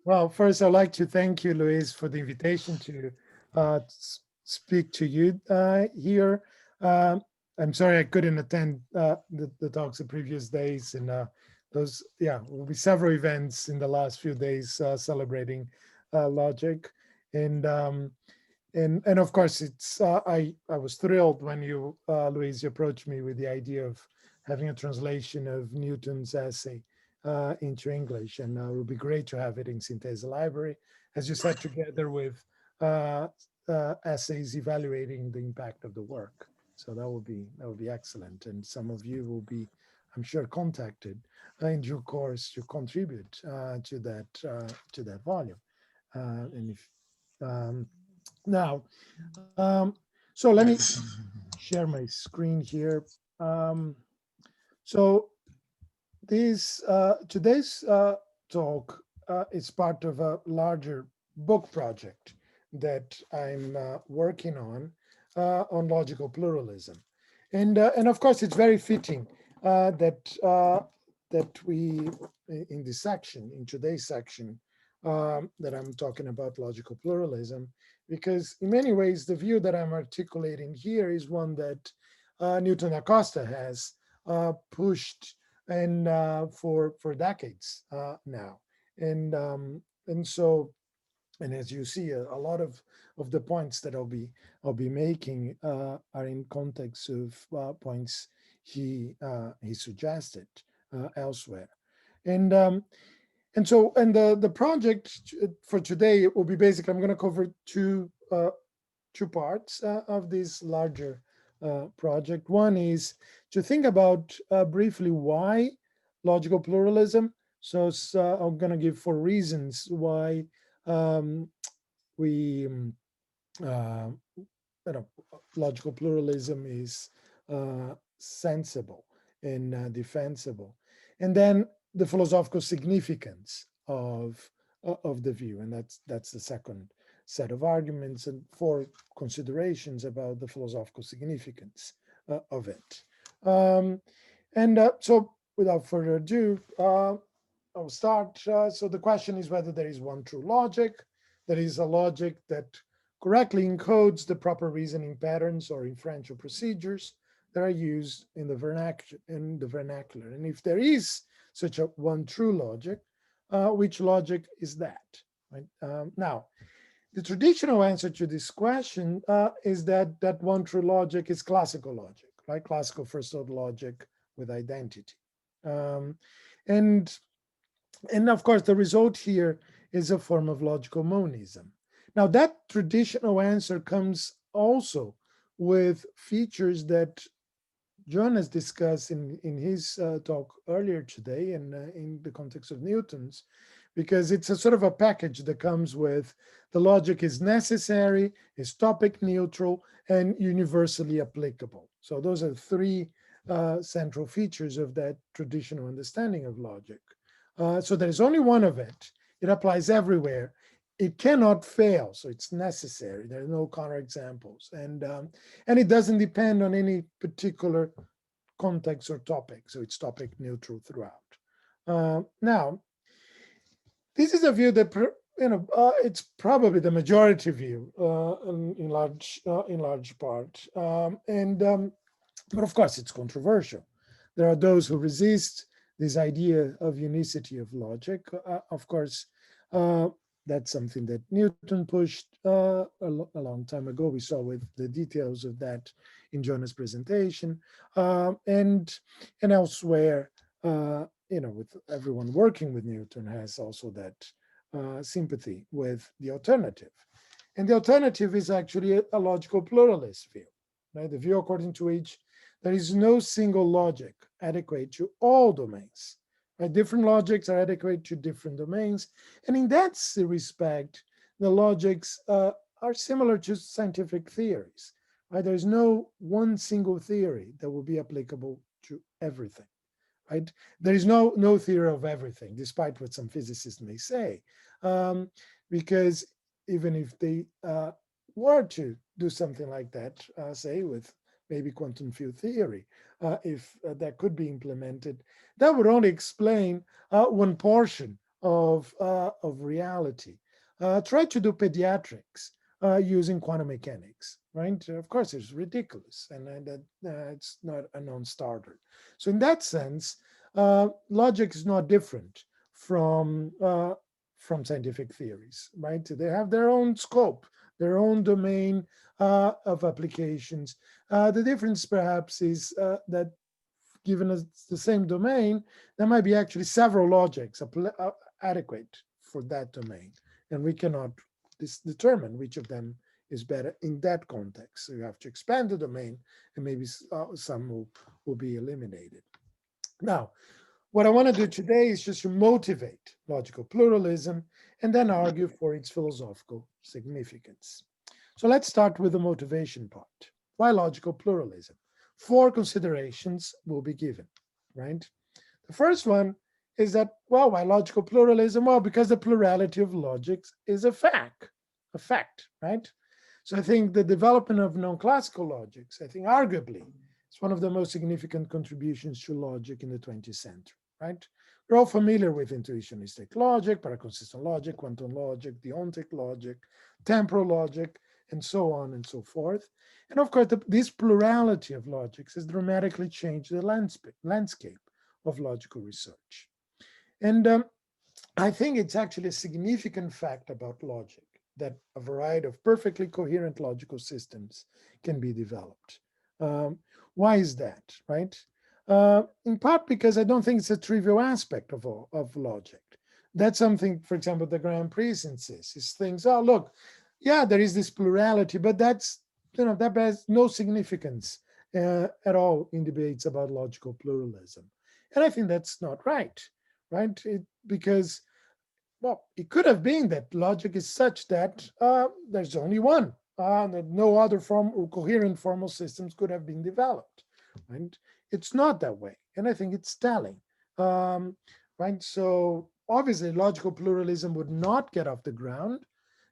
Well, first, I'd like to thank you, Luis, for the invitation to speak to you here. Um, I'm sorry I couldn't attend the talks the previous days, and those, yeah, will be several events in the last few days celebrating logic, and and of course, it's I was thrilled when you, Luis, you approached me with the idea of having a translation of Newton's essay into English, and it would be great to have it in Synthese Library, as you said, together with uh, essays evaluating the impact of the work. So that would be excellent, and some of you will be, I'm sure, contacted in due course to contribute to that volume. And if now, so let me share my screen here. Um, so this today's talk is part of a larger book project that I'm working on logical pluralism, and of course it's very fitting that we in this section, in today's section, that I'm talking about logical pluralism, because in many ways the view that I'm articulating here is one that Newton Acosta has pushed and for decades now, and so, and as you see, a lot of the points that I'll be making are in context of points he suggested elsewhere, and so, and the project for today will be basically, I'm going to cover two parts of this larger project. One is to think about briefly why logical pluralism. So I'm going to give 4 reasons why um, we uh, you know, logical pluralism is sensible and defensible, and then the philosophical significance of the view, and that's the second set of arguments and 4 considerations about the philosophical significance of it. Um, and so, without further ado, I'll start. So the question is whether there is one true logic. There is a logic that correctly encodes the proper reasoning patterns or inferential procedures that are used in the vernacular. And if there is such a one true logic, which logic is that? Right? Now, the traditional answer to this question is that one true logic is classical logic, right? Classical first order logic with identity. Um, and and of course, the result here is a form of logical monism. Now, that traditional answer comes also with features that John has discussed in his talk earlier today and in the context of Newton's, because it's a sort of a package that comes with the logic is necessary, is topic neutral, and universally applicable. So those are 3 central features of that traditional understanding of logic. So there's only one of it. It applies everywhere. It cannot fail, so it's necessary. There are no counterexamples, and it doesn't depend on any particular context or topic, so it's topic neutral throughout. Now, this is a view that it's probably the majority view in large part, but of course it's controversial. There are those who resist this idea of unicity of logic. Of course, that's something that Newton pushed a long time ago. We saw with the details of that in Jonah's presentation, and elsewhere. With everyone working with Newton has also that sympathy with the alternative. And the alternative is actually a logical pluralist view, right? The view according to which there is no single logic adequate to all domains. Right? Different logics are adequate to different domains. And in that respect, the logics are similar to scientific theories. Right? There's no one single theory that will be applicable to everything. Right? There is no theory of everything, despite what some physicists may say, because even if they were to do something like that, say with maybe quantum field theory, if that could be implemented, that would only explain one portion of reality. Try to do pediatrics using quantum mechanics, right? Of course, it's ridiculous, and it's not a non-starter. So in that sense, logic is not different from scientific theories, right? They have their own scope, their own domain of applications. The difference perhaps is that given us the same domain, there might be actually several logics adequate for that domain. And we cannot determine which of them is better in that context. So you have to expand the domain, and maybe some will be eliminated. Now, what I want to do today is just to motivate logical pluralism and then argue for its philosophical significance. So let's start with the motivation part. Why logical pluralism? 4 considerations will be given, right? The first one is that, well, why logical pluralism? Well, because the plurality of logics is a fact, right? So I think the development of non-classical logics, I think arguably, it's one of the most significant contributions to logic in the 20th century, right? We're all familiar with intuitionistic logic, paraconsistent logic, quantum logic, deontic logic, temporal logic, and so on and so forth. And of course, this plurality of logics has dramatically changed the landscape of logical research. And I think it's actually a significant fact about logic that a variety of perfectly coherent logical systems can be developed. Why is that, right? In part because I don't think it's a trivial aspect of logic. That's something, for example, the Grand Prix insists, is things, oh, look, yeah, there is this plurality, but that's, that has no significance at all in debates about logical pluralism. And I think that's not right, because, well, it could have been that logic is such that there's only one, that no other coherent formal systems could have been developed, right? It's not that way, and I think it's telling, right? So obviously, logical pluralism would not get off the ground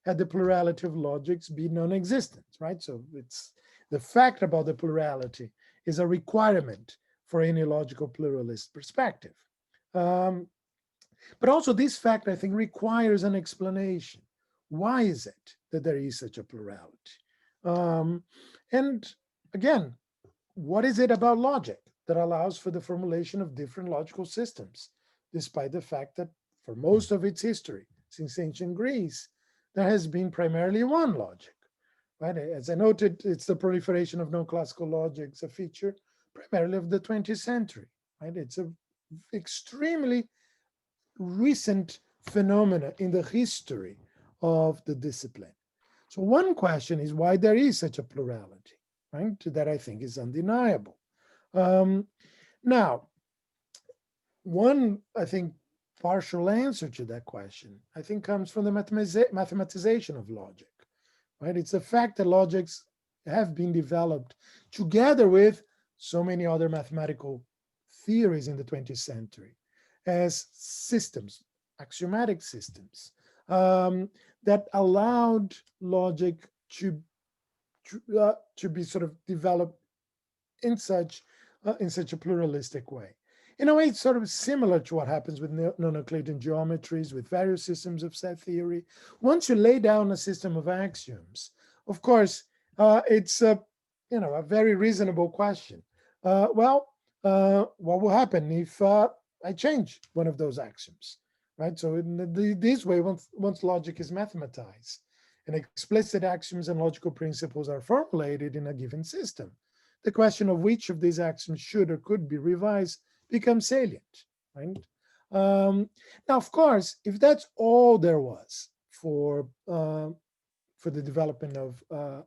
had the plurality of logics be non-existent, right? So it's the fact about the plurality is a requirement for any logical pluralist perspective. But also this fact, I think, requires an explanation. Why is it that there is such a plurality? And again, what is it about logic that allows for the formulation of different logical systems, despite the fact that for most of its history, since ancient Greece, there has been primarily one logic, right? As I noted, it's the proliferation of non-classical logics, a feature primarily of the 20th century, right? It's an extremely recent phenomena in the history of the discipline. So one question is why there is such a plurality, right? That I think is undeniable. Now, one, I think, partial answer to that question, I think, comes from the mathematization of logic, right? It's the fact that logics have been developed together with so many other mathematical theories in the 20th century as systems, axiomatic systems, that allowed logic to be sort of developed in such a pluralistic way. In a way, it's sort of similar to what happens with non-Euclidean geometries, with various systems of set theory. Once you lay down a system of axioms, of course, it's a very reasonable question. What will happen if I change one of those axioms, right? So in this way, once logic is mathematized and explicit axioms and logical principles are formulated in a given system, the question of which of these axioms should or could be revised becomes salient, right? Now, of course, if that's all there was for the development of a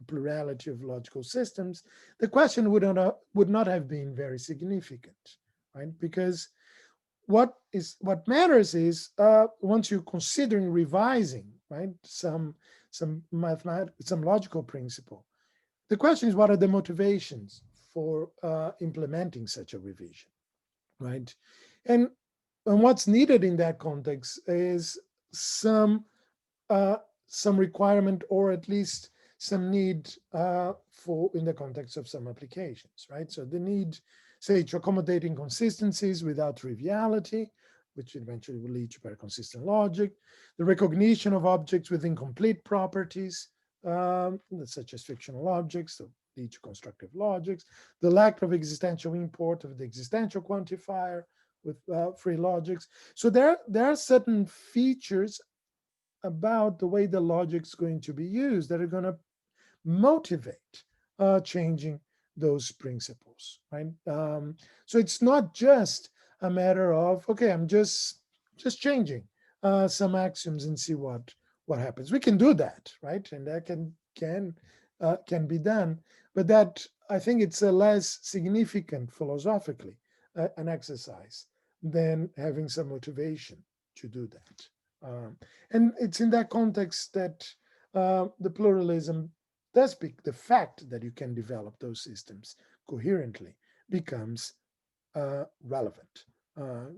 plurality of logical systems, the question would not have been very significant, right? Because what matters is once you're considering revising, right, some logical principle, the question is what are the motivations for implementing such a revision, right? And what's needed in that context is some requirement, or at least some need for in the context of some applications, right? So the need, say, to accommodate inconsistencies without triviality, which eventually will lead to paraconsistent logic, the recognition of objects with incomplete properties, such as fictional objects, that lead to constructive logics, the lack of existential import of the existential quantifier with free logics. So there are certain features about the way the logic is going to be used that are going to motivate changing those principles, right? So it's not just a matter of, okay, I'm just changing some axioms and see what happens. We can do that, right? And that can be done, but that, I think, it's a less significant philosophically an exercise than having some motivation to do that. And it's in that context that the pluralism does speak. The fact that you can develop those systems coherently becomes relevant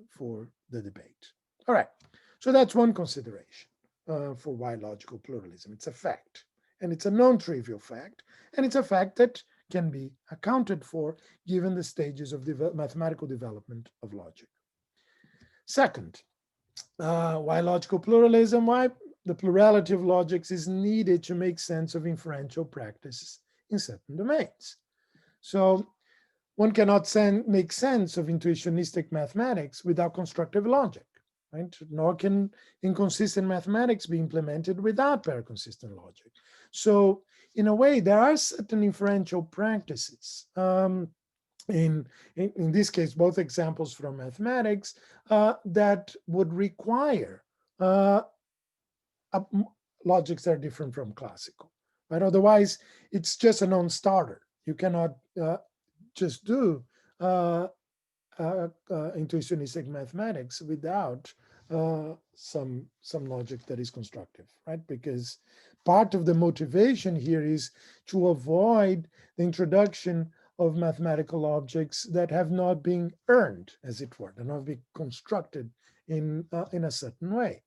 for the debate. All right, so that's one consideration for why logical pluralism. It's a fact, and it's a non-trivial fact, and it's a fact that can be accounted for given the stages of mathematical development of logic. Second, why logical pluralism? Why the plurality of logics is needed to make sense of inferential practices in certain domains. So one cannot make sense of intuitionistic mathematics without constructive logic, right? Nor can inconsistent mathematics be implemented without paraconsistent logic. So in a way, there are certain inferential practices, in this case, both examples from mathematics, that would require logics that are different from classical, right? Otherwise, it's just a non-starter. You cannot just do intuitionistic mathematics without some logic that is constructive, right? Because part of the motivation here is to avoid the introduction of mathematical objects that have not been earned, as it were, that have been constructed in a certain way.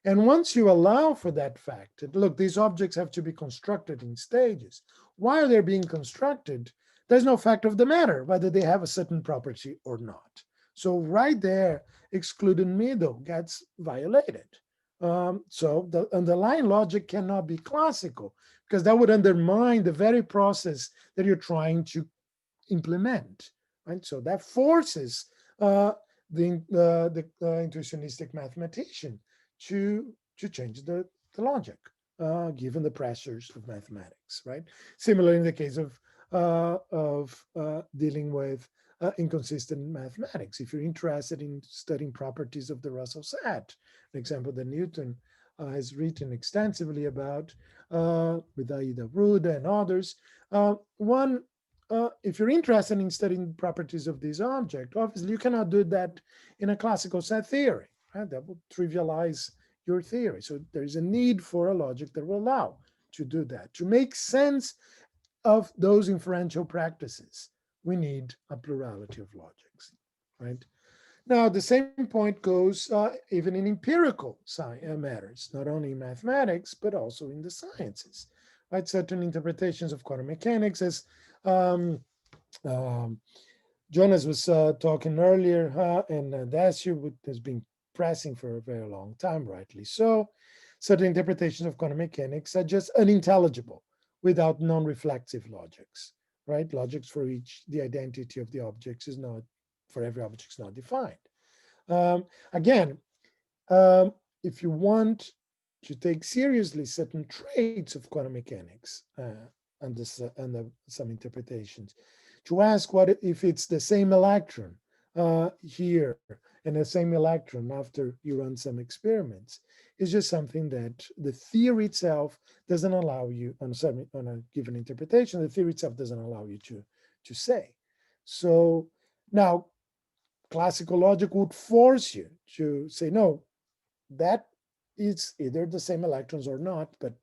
And once you allow for that fact, that look, these objects have to be constructed in stages. While they're being constructed, there's no fact of the matter whether they have a certain property or not. So right there, excluded middle gets violated. So the underlying logic cannot be classical, because that would undermine the very process that you're trying to implement, right? So that forces the intuitionistic mathematician to change the logic, given the pressures of mathematics, right? Similar in the case of dealing with inconsistent mathematics. If you're interested in studying properties of the Russell set, an example that Newton has written extensively about with Aida Ruda and others, if you're interested in studying properties of this object, obviously you cannot do that in a classical set theory, right? That would trivialize your theory. So there is a need for a logic that will allow to do that. To make sense of those inferential practices, we need a plurality of logics, right? Now, the same point goes even in empirical matters, not only in mathematics, but also in the sciences, right? Certain interpretations of quantum mechanics, as Jonas was talking earlier, and the issue has been pressing for a very long time, rightly so. Certain interpretations of quantum mechanics are just unintelligible without non-reflexive logics, right? Logics for which the identity of the objects is not, for every object, is not defined. Again, if you want to take seriously certain traits of quantum mechanics under some interpretations, to ask what if it's the same electron here and the same electron after you run some experiments, is just something that the theory itself doesn't allow you, on a given interpretation, the theory itself doesn't allow you to say. So now, classical logic would force you to say, no, that is either the same electrons or not, but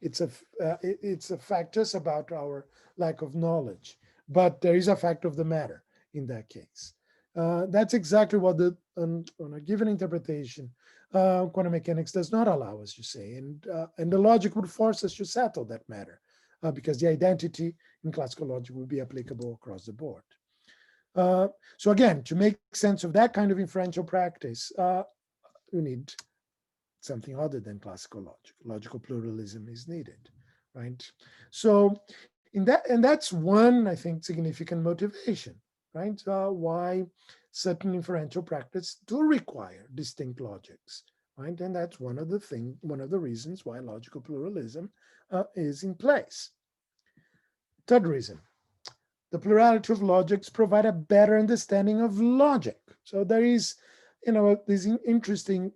it's a fact just about our lack of knowledge. But there is a fact of the matter in that case. That's exactly what on a given interpretation, quantum mechanics does not allow us to say, and the logic would force us to settle that matter, because the identity in classical logic would be applicable across the board. So again, to make sense of that kind of inferential practice, you need something other than classical logic. Logical pluralism is needed, right? So in that, and that's one, I think, significant motivation, right? Why certain inferential practice do require distinct logics, right? And that's one of the reasons why logical pluralism is in place. Third reason, the plurality of logics provide a better understanding of logic. So there is, this interesting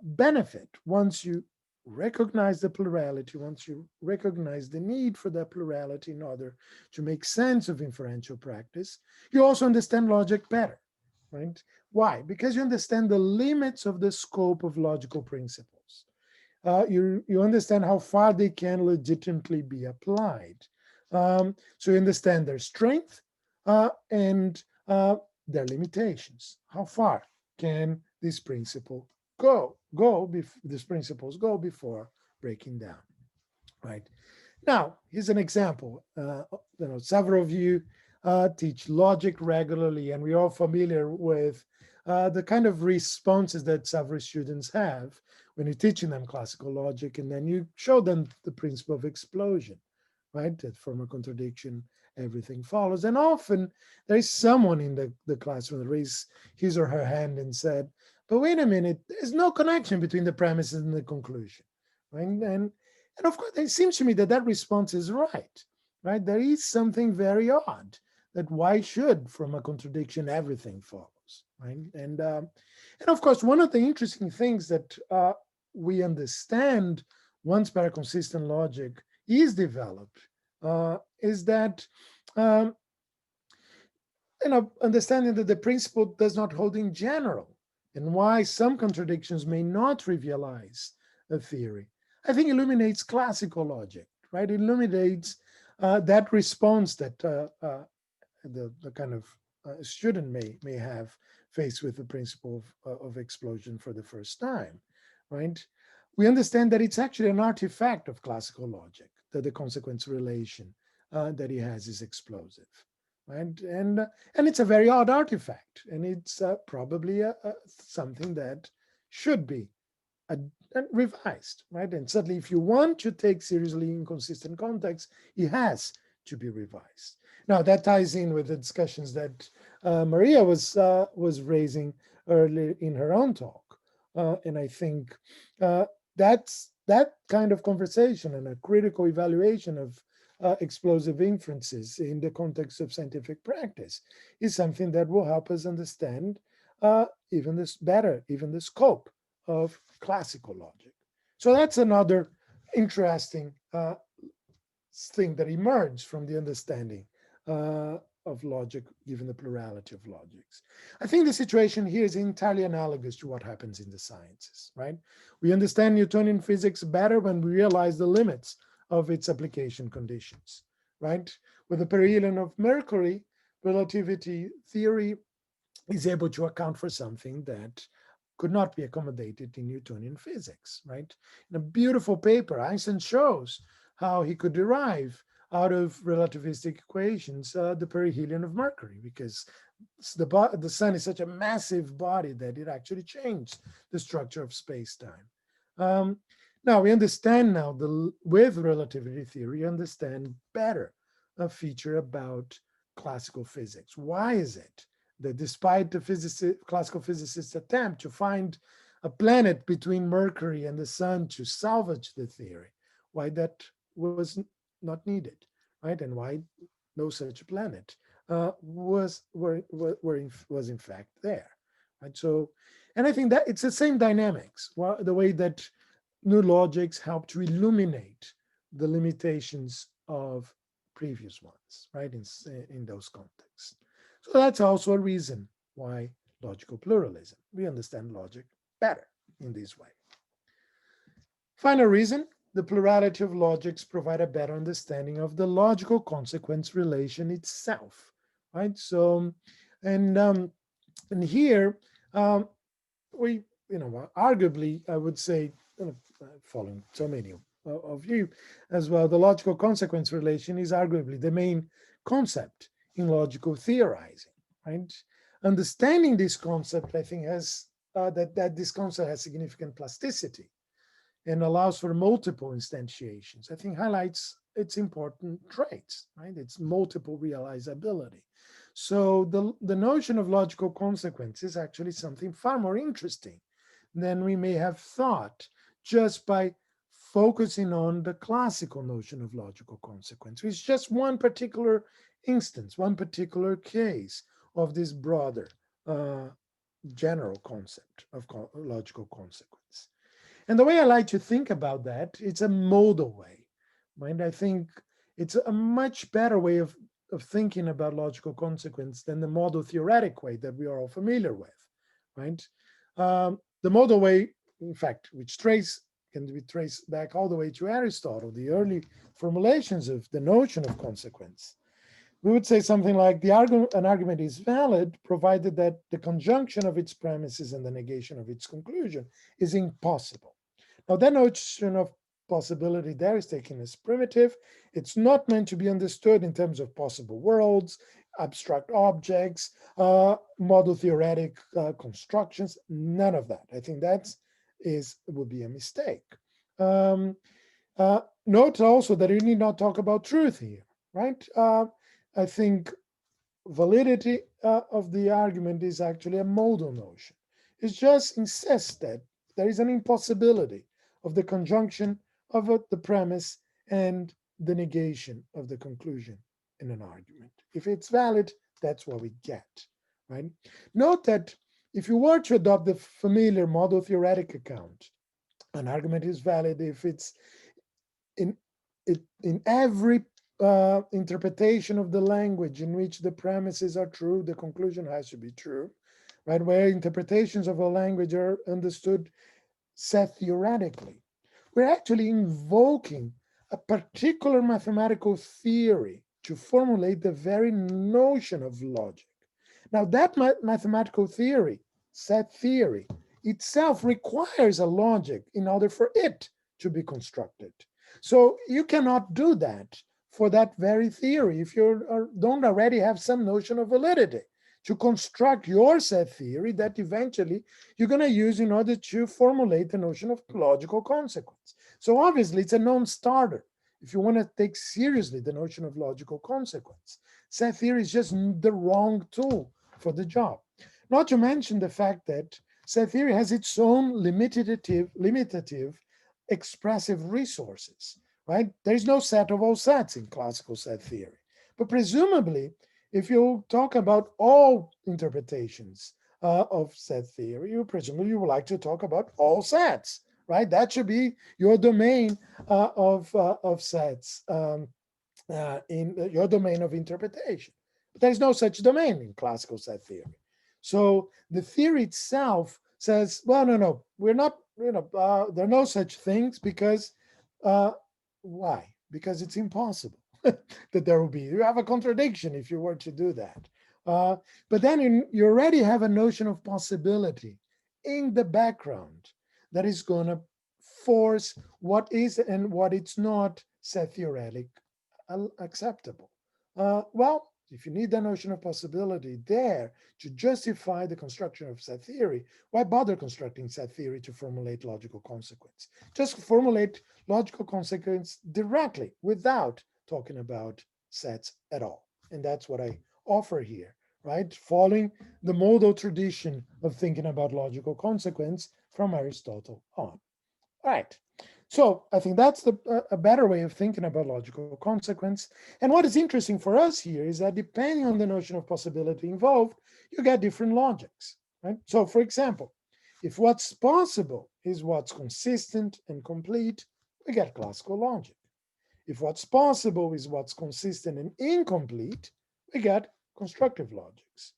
benefit once you recognize the plurality, once you recognize the need for that plurality in order to make sense of inferential practice, you also understand logic better, right? Why? Because you understand the limits of the scope of logical principles. You understand how far they can legitimately be applied. So you understand their strength and their limitations. How far can this principle these principles go before breaking down, right? Now, here's an example. Several of you teach logic regularly, and we're all familiar with the kind of responses that several students have when you're teaching them classical logic, and then you show them the principle of explosion, right? That from a contradiction, everything follows. And often there is someone in the classroom that raised his or her hand and said, but wait a minute, there's no connection between the premises and the conclusion, right? And of course, it seems to me that that response is right? There is something very odd that why should from a contradiction everything follows, right? And of course, one of the interesting things that we understand once paraconsistent logic is developed is that understanding that the principle does not hold in general and why some contradictions may not trivialize a theory, I think illuminates classical logic, right? It illuminates that response that the kind of student may have faced with the principle of explosion for the first time, right? We understand that it's actually an artifact of classical logic, that the consequence relation that he has is explosive, right? And it's a very odd artifact, and it's probably something that should be revised, right? And certainly if you want to take seriously inconsistent context, it has to be revised. Now that ties in with the discussions that Maria was raising earlier in her own talk. And I think that's that kind of conversation and a critical evaluation of explosive inferences in the context of scientific practice is something that will help us understand even the scope of classical logic. So that's another interesting thing that emerged from the understanding of logic, given the plurality of logics. I think the situation here is entirely analogous to what happens in the sciences, right? We understand Newtonian physics better when we realize the limits of its application conditions, right? With the perihelion of Mercury, relativity theory is able to account for something that could not be accommodated in Newtonian physics, right? In a beautiful paper, Einstein shows how he could derive out of relativistic equations the perihelion of Mercury, because the sun is such a massive body that it actually changed the structure of space-time. Now we understand with relativity theory, understand better a feature about classical physics. Why is it that despite the classical physicists' attempt to find a planet between Mercury and the sun to salvage the theory, why that was not needed, right? And why no such planet was in fact there, right? So, and I think that it's the same dynamics, the way that new logics help to illuminate the limitations of previous ones, right? In those contexts. So that's also a reason why logical pluralism. We understand logic better in this way. Final reason, the plurality of logics provide a better understanding of the logical consequence relation itself, right? So, and here we, arguably, I would say, following so many of you as well, the logical consequence relation is arguably the main concept in logical theorizing, right? Understanding this concept, I think, has that this concept has significant plasticity and allows for multiple instantiations, I think highlights its important traits, right? Its multiple realizability. So the notion of logical consequence is actually something far more interesting than we may have thought just by focusing on the classical notion of logical consequence, which is just one particular instance, one particular case of this broader general concept of logical consequence. And the way I like to think about that, it's a modal way, right? I think it's a much better way of thinking about logical consequence than the modal theoretic way that we are all familiar with, right? The modal way, in fact, which can be traced back all the way to Aristotle, the early formulations of the notion of consequence. We would say something like an argument is valid provided that the conjunction of its premises and the negation of its conclusion is impossible. Now, that notion of possibility there is taken as primitive. It's not meant to be understood in terms of possible worlds, abstract objects, model theoretic constructions, none of that. I think that would be a mistake. Note also that you need not talk about truth here, right? I think validity of the argument is actually a modal notion. It just insists that there is an impossibility of the conjunction of the premise and the negation of the conclusion in an argument. If it's valid, that's what we get, right? Note that if you were to adopt the familiar model theoretic account, an argument is valid if it's in every interpretation of the language in which the premises are true, the conclusion has to be true, right? Where interpretations of a language are understood set theoretically. We're actually invoking a particular mathematical theory to formulate the very notion of logic. Now, that mathematical theory, set theory, itself requires a logic in order for it to be constructed. So you cannot do that for that very theory if you don't already have some notion of validity to construct your set theory that eventually you're going to use in order to formulate the notion of logical consequence. So obviously it's a non-starter if you want to take seriously the notion of logical consequence. Set theory is just the wrong tool for the job. Not to mention the fact that set theory has its own limitative expressive resources, right? There is no set of all sets in classical set theory. But presumably, if you talk about all interpretations of set theory, you presumably would like to talk about all sets, right? That should be your domain of sets in your domain of interpretation. But there's no such domain in classical set theory. So the theory itself says, well, no, we're not, there are no such things because, why? Because it's impossible that there will be. You have a contradiction if you were to do that. But then you already have a notion of possibility in the background that is going to force what is and what it's not set theoretic acceptable. Well, if you need the notion of possibility there to justify the construction of set theory, why bother constructing set theory to formulate logical consequence? Just formulate logical consequence directly without talking about sets at all. And that's what I offer here, right? Following the modal tradition of thinking about logical consequence from Aristotle on. All right. So I think that's a better way of thinking about logical consequence. And what is interesting for us here is that depending on the notion of possibility involved, you get different logics, right? So for example, if what's possible is what's consistent and complete, we get classical logic. If what's possible is what's consistent and incomplete, we get constructive logics.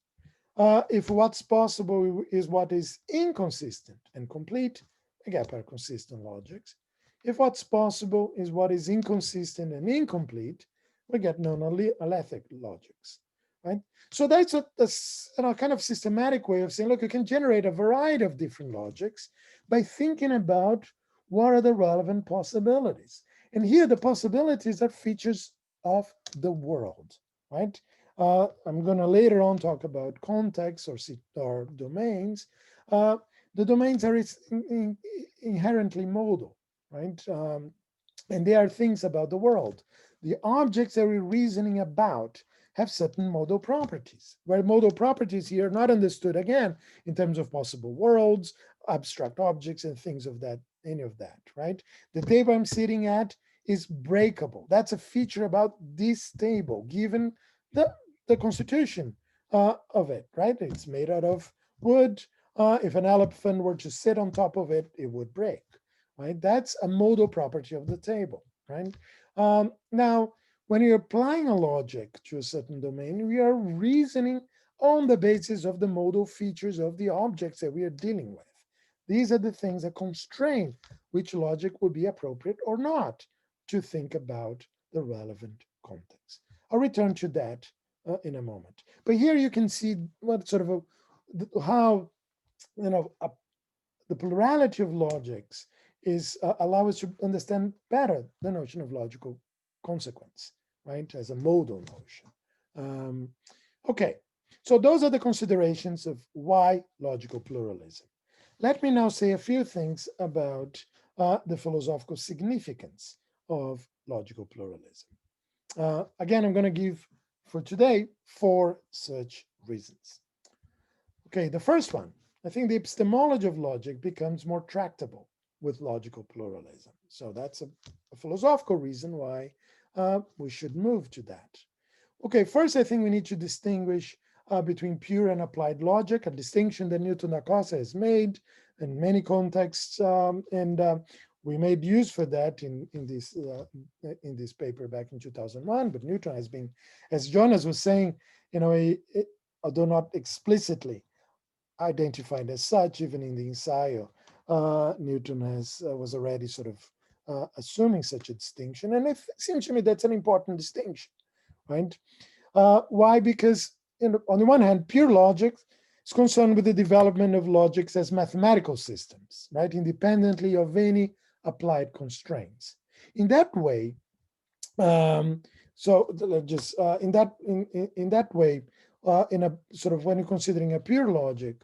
If what's possible is what is inconsistent and complete, we get paraconsistent logics. If what's possible is what is inconsistent and incomplete, we get non-alethic logics, right? So that's a kind of systematic way of saying, look, you can generate a variety of different logics by thinking about what are the relevant possibilities. And here the possibilities are features of the world, right? I'm going to later on talk about contexts or domains. The domains are inherently modal, right? And they are things about the world. The objects that we're reasoning about have certain modal properties, where modal properties here are not understood again in terms of possible worlds, abstract objects, and things of that, any of that, right? The table I'm sitting at is breakable. That's a feature about this table, given the constitution of it, right? It's made out of wood. If an elephant were to sit on top of it, it would break, right? That's a modal property of the table, right? Now, when you're applying a logic to a certain domain, we are reasoning on the basis of the modal features of the objects that we are dealing with. These are the things that constrain which logic would be appropriate or not to think about the relevant context. I'll return to that in a moment. But here you can see what sort of how the plurality of logics is allow us to understand better the notion of logical consequence, right, as a modal notion. Okay, so those are the considerations of why logical pluralism. Let me now say a few things about the philosophical significance of logical pluralism. Again, I'm going to give for today 4 such reasons. Okay, the first one, I think the epistemology of logic becomes more tractable with logical pluralism. So that's a philosophical reason why we should move to that. Okay, first, I think we need to distinguish between pure and applied logic, a distinction that Newton da Costa has made in many contexts, and we made use for that in this paper back in 2001. But Newton has been, as Jonas was saying, although not explicitly identified as such, even in the ensayo, Newton was already sort of assuming such a distinction, and it seems to me that's an important distinction, right? Why? Because on the one hand, pure logic is concerned with the development of logics as mathematical systems, right, independently of any applied constraints. In that way, in that way, in a sort of when you're considering a pure logic,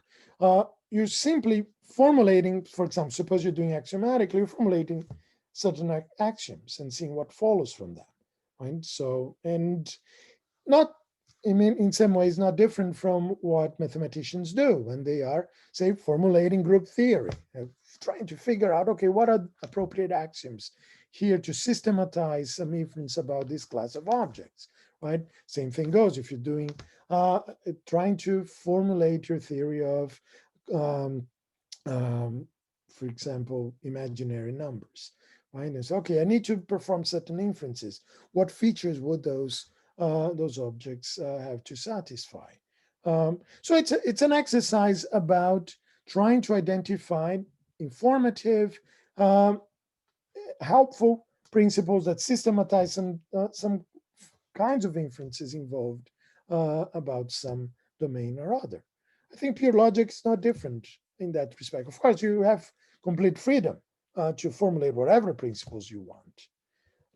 you're simply formulating, for example, suppose you're doing axiomatically, you're formulating certain axioms and seeing what follows from that, right? So, and not, I mean, in some ways, not different from what mathematicians do when they are, say, formulating group theory, trying to figure out, okay, what are appropriate axioms here to systematize some inference about this class of objects, right? Same thing goes if you're doing, trying to formulate your theory of, for example, imaginary numbers, right? And so, okay, I need to perform certain inferences. What features would those objects have to satisfy? So it's an exercise about trying to identify informative, helpful principles that systematize some kinds of inferences involved about some domain or other. I think pure logic is not different in that respect. Of course, you have complete freedom to formulate whatever principles you want.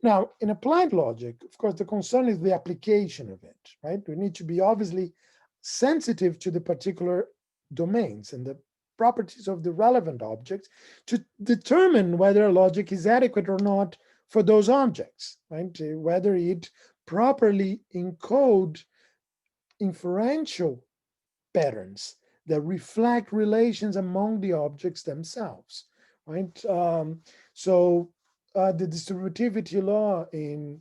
Now, in applied logic, of course, the concern is the application of it, right? We need to be obviously sensitive to the particular domains and the properties of the relevant objects to determine whether a logic is adequate or not for those objects, right? Whether it properly encode inferential patterns that reflect relations among the objects themselves, right? So the distributivity law in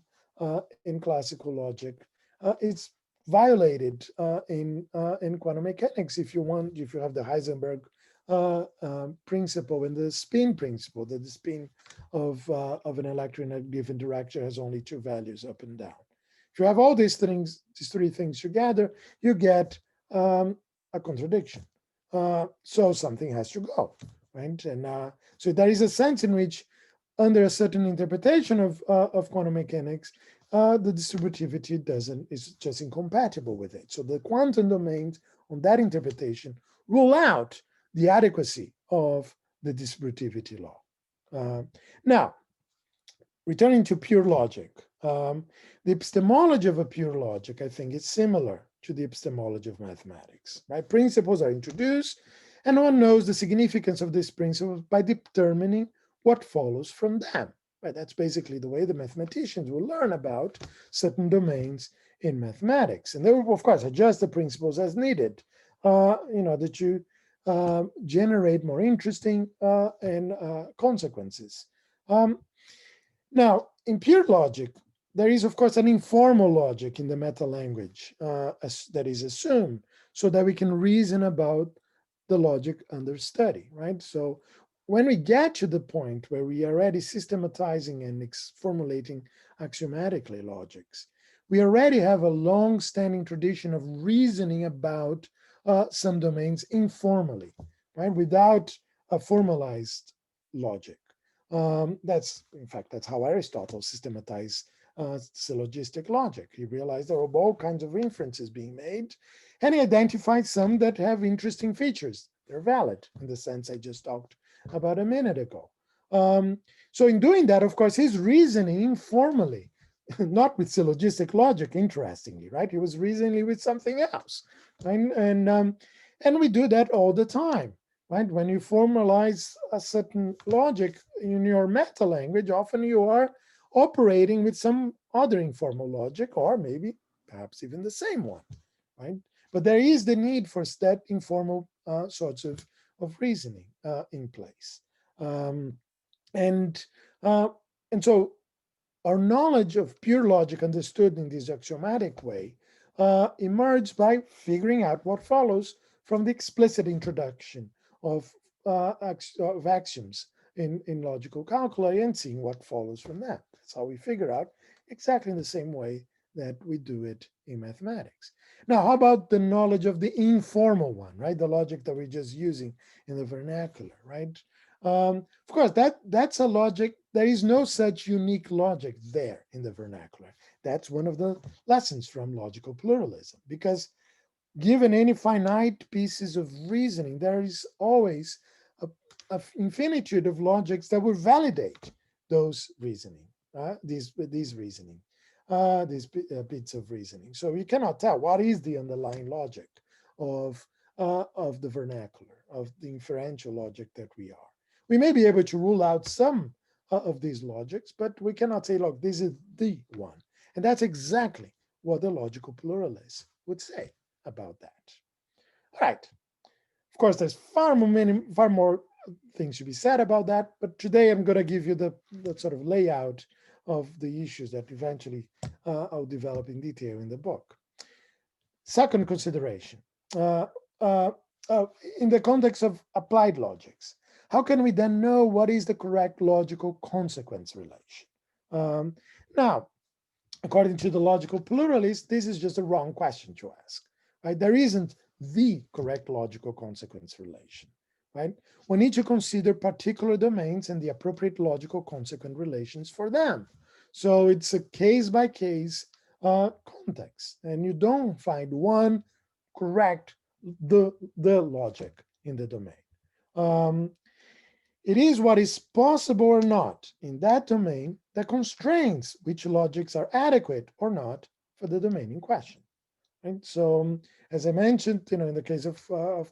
classical logic is violated in quantum mechanics if you have the Heisenberg principle and the spin principle, that the spin of an electron in a given direction has only 2 values, up and down. If you have all these 3 things together, you get a contradiction. So something has to go, right? And so there is a sense in which, under a certain interpretation of quantum mechanics, the distributivity is just incompatible with it. So the quantum domains on that interpretation rule out the adequacy of the distributivity law. Now, returning to pure logic, The epistemology of a pure logic, I think, is similar to the epistemology of mathematics. Right? Principles are introduced, and one knows the significance of these principles by determining what follows from them. Right? That's basically the way the mathematicians will learn about certain domains in mathematics. And they will, of course, adjust the principles as needed in order to generate more interesting consequences. Now, in pure logic, there is, of course, an informal logic in the meta language that is assumed so that we can reason about the logic under study, right? So when we get to the point where we are already systematizing and formulating axiomatically logics, we already have a long-standing tradition of reasoning about some domains informally, right? Without a formalized logic. In fact, that's how Aristotle systematized syllogistic logic. He realized there were all kinds of inferences being made, and he identified some that have interesting features. They're valid in the sense I just talked about a minute ago. So in doing that, of course, he's reasoning informally, not with syllogistic logic, interestingly, right? He was reasoning with something else. And we do that all the time. Right? When you formalize a certain logic in your meta language, often you are operating with some other informal logic, or maybe perhaps even the same one, right? But there is the need for that informal sorts of reasoning in place. And so our knowledge of pure logic understood in this axiomatic way emerged by figuring out what follows from the explicit introduction of axioms in logical calculi and seeing what follows from that. That's how we figure out exactly in the same way that we do it in mathematics. Now, how about the knowledge of the informal one, right? The logic that we're just using in the vernacular, right? Of course, that's a logic. There is no such unique logic there in the vernacular. That's one of the lessons from logical pluralism, because given any finite pieces of reasoning, there is always an infinitude of logics that will validate those reasoning, these bits of reasoning. So you cannot tell what is the underlying logic of the vernacular, of the inferential logic that we are. We may be able to rule out some of these logics, but we cannot say, look, this is the one. And that's exactly what the logical pluralist would say about that. All right. Of course, there's far more things to be said about that, but today I'm going to give you the sort of layout of the issues that eventually I'll develop in detail in the book. Second consideration, in the context of applied logics, how can we then know what is the correct logical consequence relation? Now, according to the logical pluralist, this is just a wrong question to ask. Right? There isn't the correct logical consequence relation. Right? We need to consider particular domains and the appropriate logical consequent relations for them. So it's a case-by-case context, and you don't find one correct the logic in the domain. It is what is possible or not in that domain that constrains which logics are adequate or not for the domain in question. Right? So, as I mentioned, in the case of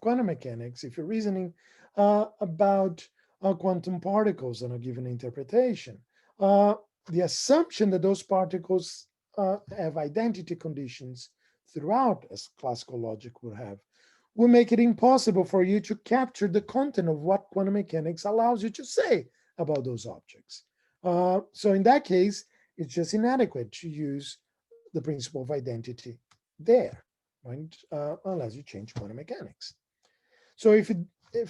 quantum mechanics, if you're reasoning about quantum particles on a given interpretation, the assumption that those particles have identity conditions throughout, as classical logic would have, will make it impossible for you to capture the content of what quantum mechanics allows you to say about those objects. So in that case, it's just inadequate to use the principle of identity there, right? Unless you change quantum mechanics. So if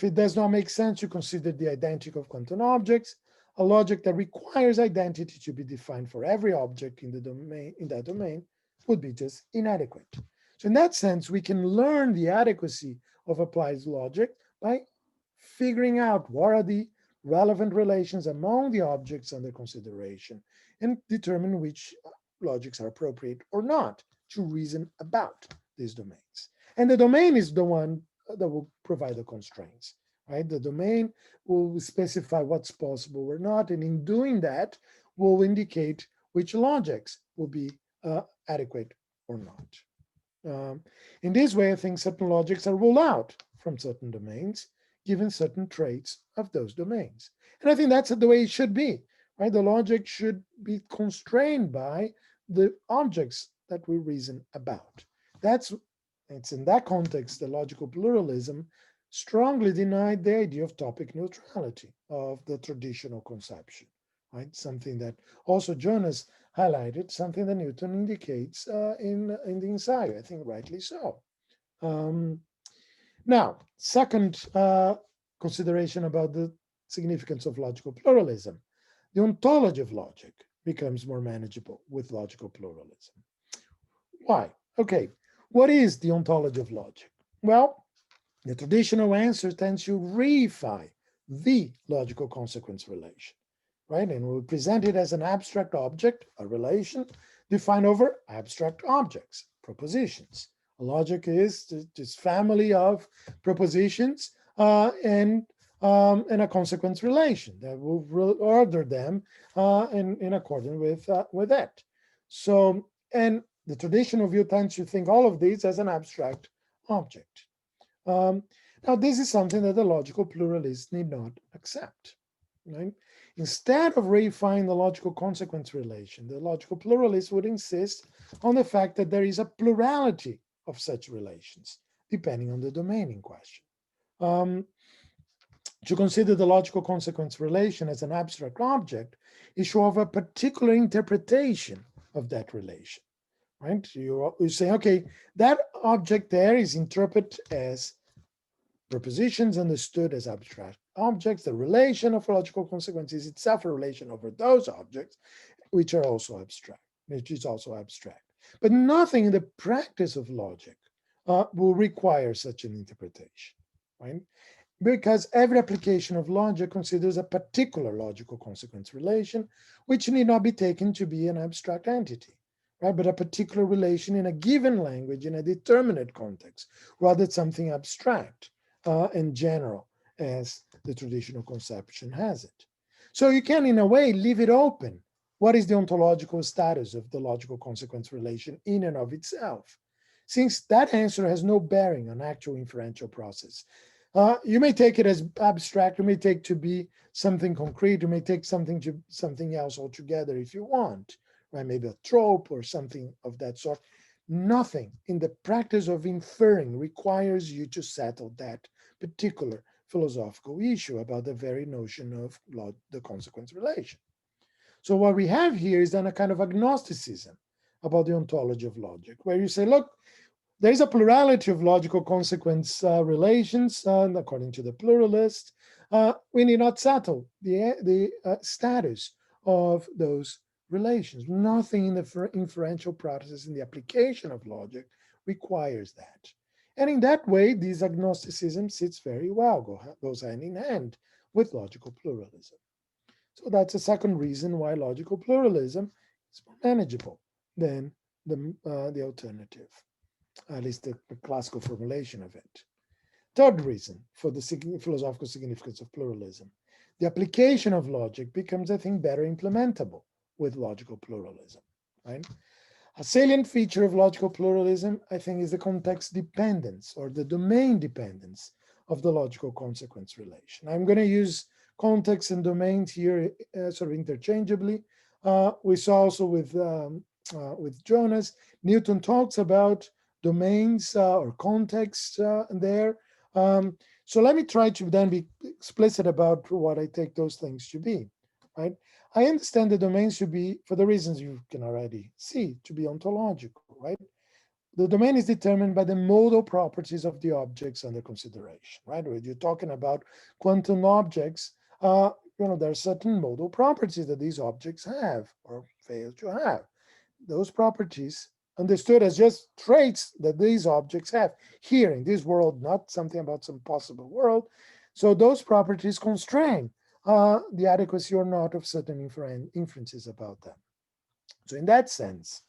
it does not make sense to consider the identity of quantum objects, a logic that requires identity to be defined for every object in that domain would be just inadequate. So in that sense, we can learn the adequacy of applied logic by figuring out what are the relevant relations among the objects under consideration and determine which logics are appropriate or not to reason about these domains. And the domain is the one that will provide the constraints, right? The domain will specify what's possible or not, and in doing that, will indicate which logics will be adequate or not. In this way, I think certain logics are ruled out from certain domains, given certain traits of those domains. And I think that's the way it should be, right? The logic should be constrained by the objects that we reason about. It's in that context that logical pluralism strongly denied the idea of topic neutrality of the traditional conception, right? Something that also Jonas highlighted, something that Newton indicates in the Ensayo, I think rightly so. Now, second consideration about the significance of logical pluralism. The ontology of logic becomes more manageable with logical pluralism. Why? Okay, what is the ontology of logic? Well, the traditional answer tends to reify the logical consequence relation, right? And we present it as an abstract object, a relation, defined over abstract objects, propositions. A logic is this family of propositions and a consequence relation that will order them in accordance with that. So, and the traditional view tends to think all of these as an abstract object. Now, this is something that the logical pluralists need not accept. Right? Instead of reifying the logical consequence relation, the logical pluralists would insist on the fact that there is a plurality of such relations, depending on the domain in question. To consider the logical consequence relation as an abstract object is to have a particular interpretation of that relation. Right? You say, okay, that object there is interpreted as propositions understood as abstract objects. The relation of logical consequences itself a relation over those objects, which are also abstract, which is also abstract. But nothing in the practice of logic will require such an interpretation, right? Because every application of logic considers a particular logical consequence relation, which need not be taken to be an abstract entity, right? But a particular relation in a given language in a determinate context, rather than something abstract and general as the traditional conception has it. So you can, in a way, leave it open. What is the ontological status of the logical consequence relation in and of itself? Since that answer has no bearing on actual inferential process. You may take it as abstract, you may take to be something concrete, you may take something to something else altogether if you want, right? Maybe a trope or something of that sort. Nothing in the practice of inferring requires you to settle that particular philosophical issue about the very notion of the consequence relation. So what we have here is then a kind of agnosticism about the ontology of logic, where you say, look, there is a plurality of logical consequence relations, according to the pluralist. We need not settle the status of those relations. Nothing in the inferential process in the application of logic requires that. And in that way, this agnosticism sits very well, goes hand in hand with logical pluralism. So that's a second reason why logical pluralism is more manageable than the alternative, at least the classical formulation of it. Third reason for the philosophical significance of pluralism. The application of logic becomes, I think, better implementable with logical pluralism, right? A salient feature of logical pluralism, I think, is the context dependence or the domain dependence of the logical consequence relation. I'm going to use context and domains here sort of interchangeably. We saw also with Jonas, Newton talks about domains or context there. So let me try to then be explicit about what I take those things to be, right? I understand the domains should be, for the reasons you can already see, to be ontological, right? The domain is determined by the modal properties of the objects under consideration, right? When you're talking about quantum objects, there are certain modal properties that these objects have or fail to have. Those properties understood as just traits that these objects have here in this world, not something about some possible world. So those properties constrain the adequacy or not of certain inferences about them. So in that sense,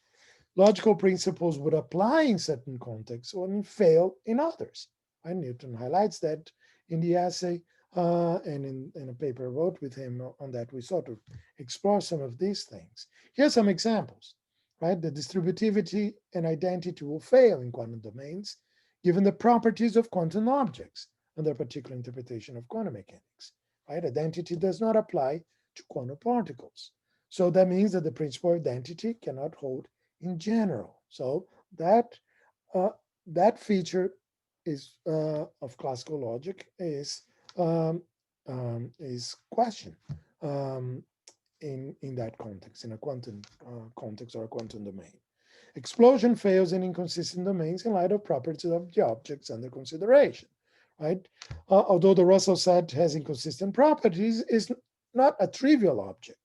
logical principles would apply in certain contexts and fail in others. And Newton highlights that in the essay and in a paper I wrote with him on that, we sort of explore some of these things. Here's some examples, right? The distributivity and identity will fail in quantum domains, given the properties of quantum objects and their particular interpretation of quantum mechanics, right? Identity does not apply to quantum particles. So that means that the principle of identity cannot hold in general. So that uh, that feature is of classical logic is questioned um, in that context, in a quantum context or a quantum domain. Explosion fails in inconsistent domains in light of properties of the objects under consideration, right? Although the Russell set has inconsistent properties, is not a trivial object.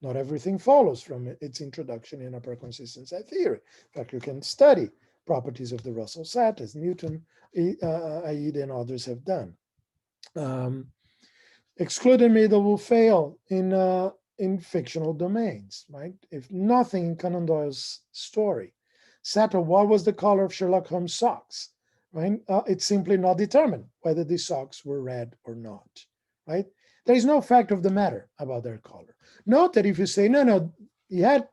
Not everything follows from its introduction in upper consistency theory. In fact, you can study properties of the Russell set, as Newton, Aida, and others have done. Excluded middle will fail in fictional domains, right? If nothing in Conan Doyle's story settled what was the color of Sherlock Holmes' socks, right? It's simply not determined whether these socks were red or not, right? There is no fact of the matter about their color. Note that if you say, no, he had,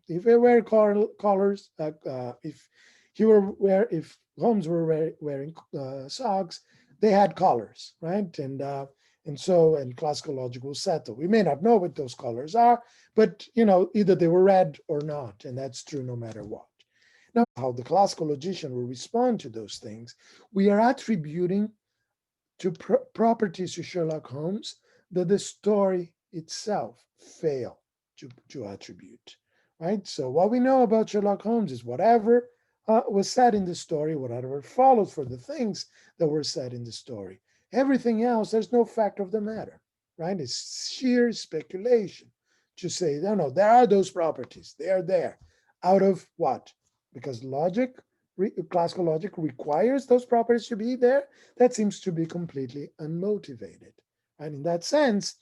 if they wear colors, if Holmes were wearing socks, they had colors, right? And classical logic will settle. We may not know what those colors are, but either they were red or not, and that's true no matter what. Now, how the classical logician will respond to those things, we are attributing to properties to Sherlock Holmes that the story itself failed to attribute, right? So what we know about Sherlock Holmes is whatever was said in the story, whatever follows for the things that were said in the story. Everything else, there's no fact of the matter, right? It's sheer speculation to say, no, there are those properties. They are there. Out of what? Because classical logic requires those properties to be there. That seems to be completely unmotivated. And in that sense,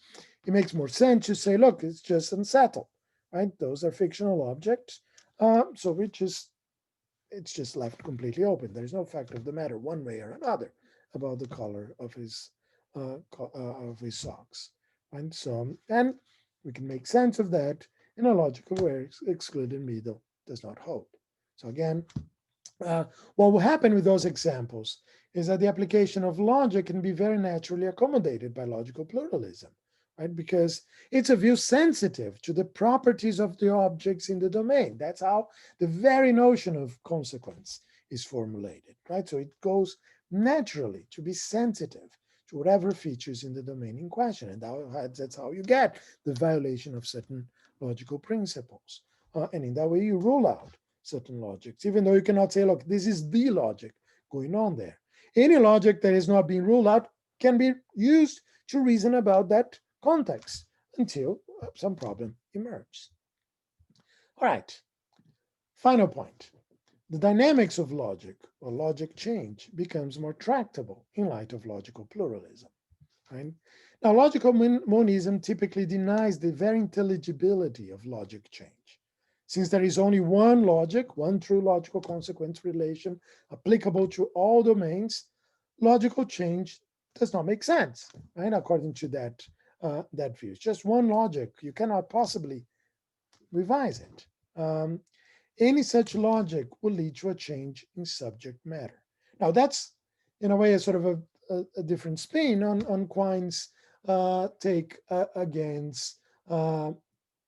it makes more sense to say, look, it's just unsettled, right? Those are fictional objects. So it's just left completely open. There's no fact of the matter one way or another about the color of his socks. And so, and we can make sense of that in a logical way. Excluded middle does not hold. So again, what will happen with those examples is that the application of logic can be very naturally accommodated by logical pluralism, right? Because it's a view sensitive to the properties of the objects in the domain. That's how the very notion of consequence is formulated, right? So it goes naturally to be sensitive to whatever features in the domain in question. And that's how you get the violation of certain logical principles. And in that way, you rule out certain logics, even though you cannot say, look, this is the logic going on there. Any logic that is not being ruled out can be used to reason about that context until some problem emerges. All right, final point. The dynamics of logic or logic change becomes more tractable in light of logical pluralism. Right? Now, logical monism typically denies the very intelligibility of logic change. Since there is only one logic, one true logical consequence relation applicable to all domains, logical change does not make sense, right? According to that view. It's just one logic. You cannot possibly revise it. Any such logic will lead to a change in subject matter. Now, that's, in a way, a sort of a different spin on Quine's take against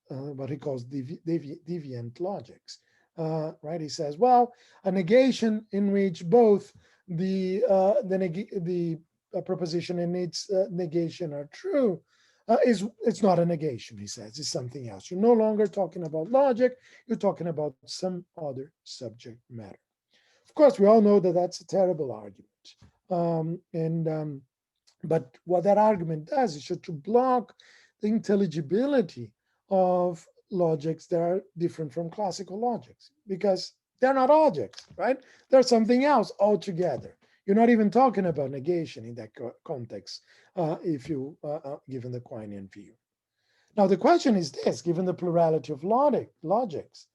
what he calls deviant logics, right? He says, well, a negation in which both the proposition and its negation are true it's not a negation, he says, it's something else. You're no longer talking about logic, you're talking about some other subject matter. Of course, we all know that that's a terrible argument. But what that argument does is to block the intelligibility of logics that are different from classical logics, because they're not objects, right? They're something else altogether. You're not even talking about negation in that context, if you given the Quinean view. Now, the question is this: given the plurality of logics,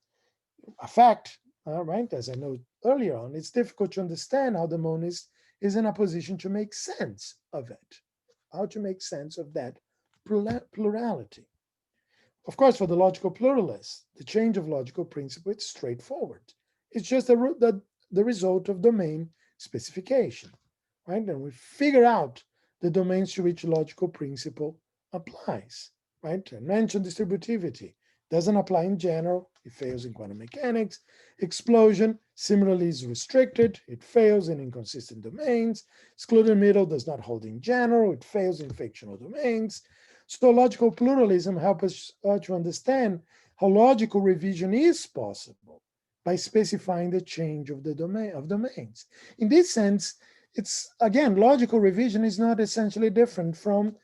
a fact, right? As I noted earlier on, it's difficult to understand how the monist is in a position to make sense of it. how to make sense of that plurality. Of course, for the logical pluralist, the change of logical principle is straightforward. It's just the result of domain specification, right? And we figure out the domains to which logical principle applies, right? I mentioned distributivity. Doesn't apply in general, it fails in quantum mechanics. Explosion, similarly, is restricted, it fails in inconsistent domains. Excluded middle does not hold in general, it fails in fictional domains. So logical pluralism helps us to understand how logical revision is possible by specifying the change of the domains. In this sense, it's, again, logical revision is not essentially different from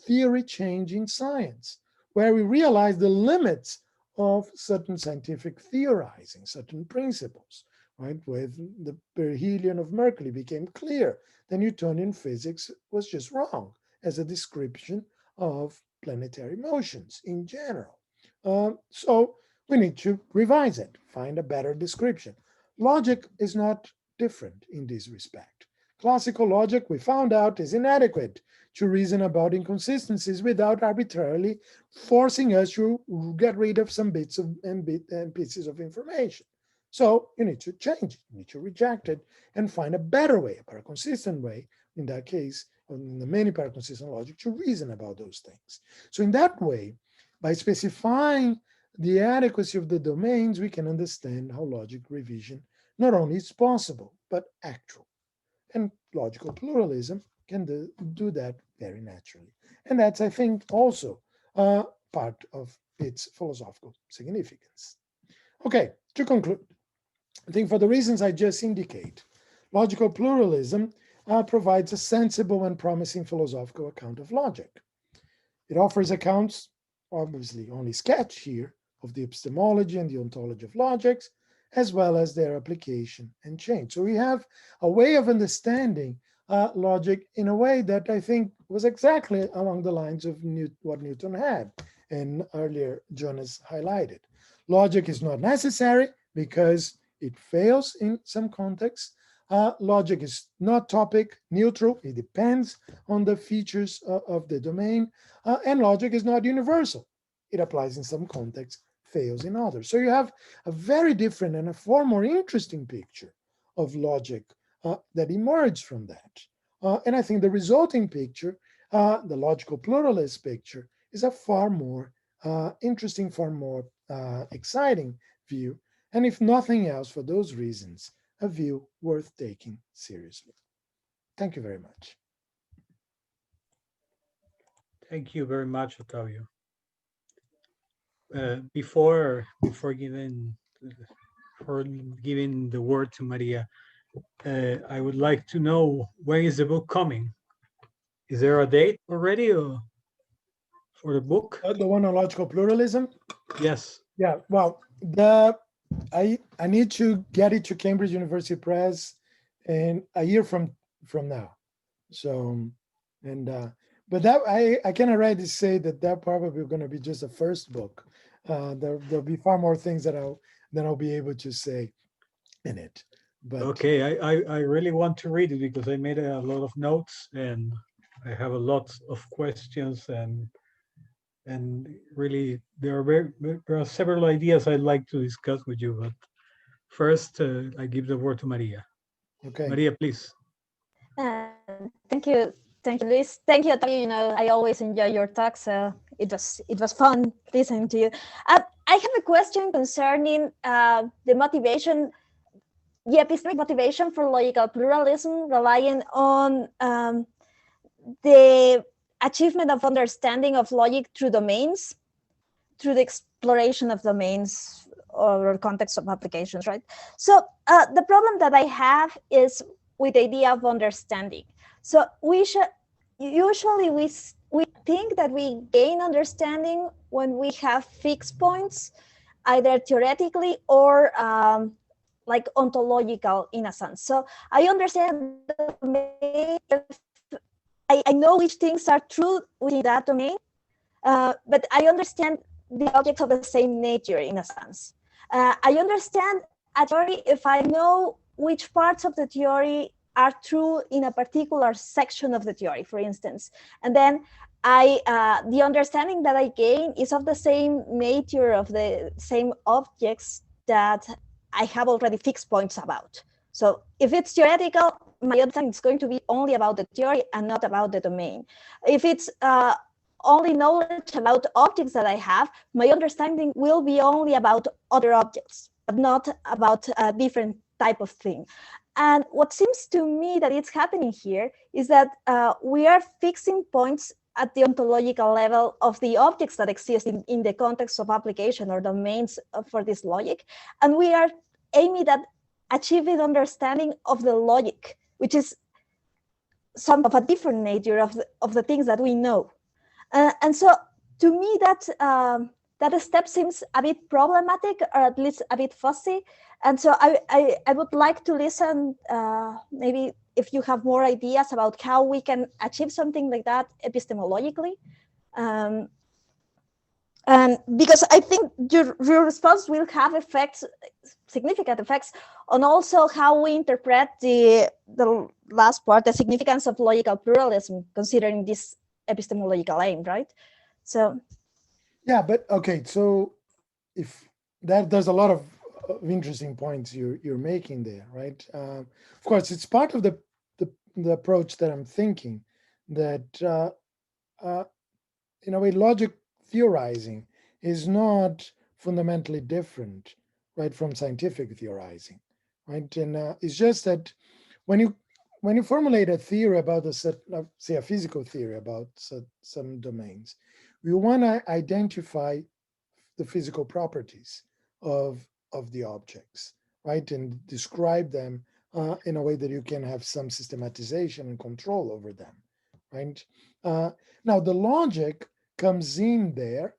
theory change in science, where we realize the limits of certain scientific theorizing, certain principles, right? With the perihelion of Mercury became clear, the Newtonian physics was just wrong as a description of planetary motions in general. So we need to revise it, find a better description. Logic is not different in this respect. Classical logic, we found out, is inadequate to reason about inconsistencies without arbitrarily forcing us to get rid of some bits and pieces of information. So you need to change it, you need to reject it and find a better way, a paraconsistent way, in that case, in the many paraconsistent logic, to reason about those things. So in that way, by specifying the adequacy of the domains, we can understand how logic revision not only is possible, but actual. And logical pluralism can do that very naturally. And that's, I think, also part of its philosophical significance. Okay, to conclude, I think for the reasons I just indicate, logical pluralism provides a sensible and promising philosophical account of logic. It offers accounts, obviously only sketch here, of the epistemology and the ontology of logic, as well as their application and change. So we have a way of understanding logic in a way that I think was exactly along the lines of what Newton had, and earlier Jonas highlighted. Logic is not necessary because it fails in some contexts. Logic is not topic neutral. It depends on the features of the domain. And logic is not universal. It applies in some contexts, fails in others. So you have a very different and a far more interesting picture of logic that emerged from that. And I think the resulting picture, the logical pluralist picture, is a far more interesting, far more exciting view. And if nothing else, for those reasons, a view worth taking seriously. Thank you very much. Thank you very much, Otávio. Before giving the word to Maria, I would like to know, when is the book coming? Is there a date already for the book? The one on logical pluralism? Yes. Yeah, well, I need to get it to Cambridge University Press in a year from now. So, and but that I can already say that probably going to be just the first book. There'll be far more things that I'll be able to say in it. But okay, I really want to read it because I made a lot of notes and I have a lot of questions and really there are several ideas I'd like to discuss with you. But first, I give the word to Maria. Okay. Maria, please. Thank you, Luis. Thank you, Otávio. You know, I always enjoy your talks. So it was fun listening to you. I have a question concerning the motivation, the epistemic motivation for logical pluralism, relying on the achievement of understanding of logic through domains, through the exploration of domains or context of applications, right? So the problem that I have is with the idea of understanding. So usually we think that we gain understanding when we have fixed points, either theoretically or like ontological in a sense. So I understand the domain if I know which things are true within that domain, but I understand the objects of the same nature in a sense. I understand a theory if I know which parts of the theory are true in a particular section of the theory, for instance. And then the understanding that I gain is of the same nature, of the same objects that I have already fixed points about. So if it's theoretical, my understanding is going to be only about the theory and not about the domain. If it's only knowledge about objects that I have, my understanding will be only about other objects, but not about a different type of thing. And what seems to me that it's happening here is that we are fixing points at the ontological level of the objects that exist in the context of application or domains for this logic. And we are aiming at achieving understanding of the logic, which is some of a different nature of the things that we know. And so to me, that step seems a bit problematic, or at least a bit fussy. And so I would like to listen, maybe if you have more ideas about how we can achieve something like that epistemologically. And because I think your response will have effects, significant effects, on also how we interpret the last part, the significance of logical pluralism, considering this epistemological aim, right? So yeah, but okay, so if there's a lot of interesting points you're making there, right? Of course, it's part of the approach that I'm thinking, that in a way, logic theorizing is not fundamentally different, right, from scientific theorizing, right? And it's just that when you formulate a theory about say a physical theory about some domains, we want to identify the physical properties of the objects, right, and describe them in a way that you can have some systematization and control over them, right? Now the logic comes in there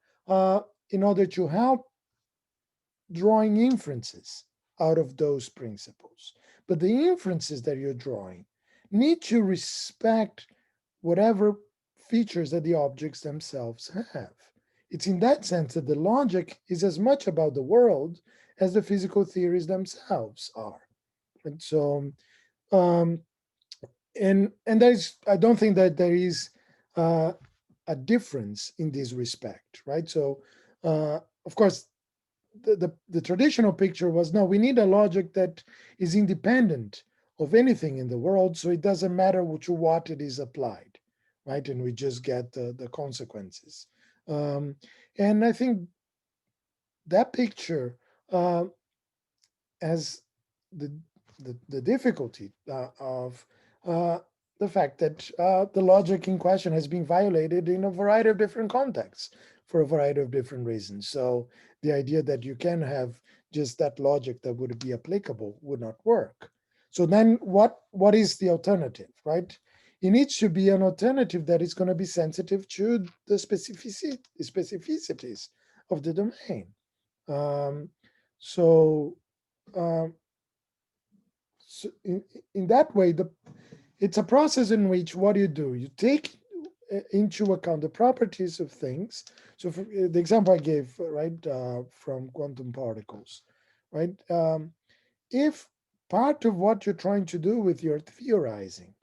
in order to help drawing inferences out of those principles. But the inferences that you're drawing need to respect whatever features that the objects themselves have. It's in that sense that the logic is as much about the world as the physical theories themselves are. And so, and I don't think that there is a difference in this respect, right? So, of course, the traditional picture was, no, we need a logic that is independent of anything in the world, so it doesn't matter to what it is applied, right? And we just get the consequences. And I think that picture has the difficulty of the fact that the logic in question has been violated in a variety of different contexts for a variety of different reasons. So the idea that you can have just that logic that would be applicable would not work. So then what is the alternative, right? It needs to be an alternative that is going to be sensitive to the specificities of the domain. So in that way, it's a process in which what do? You take into account the properties of things. So for the example I gave, right, from quantum particles, right? If part of what you're trying to do with your theorizing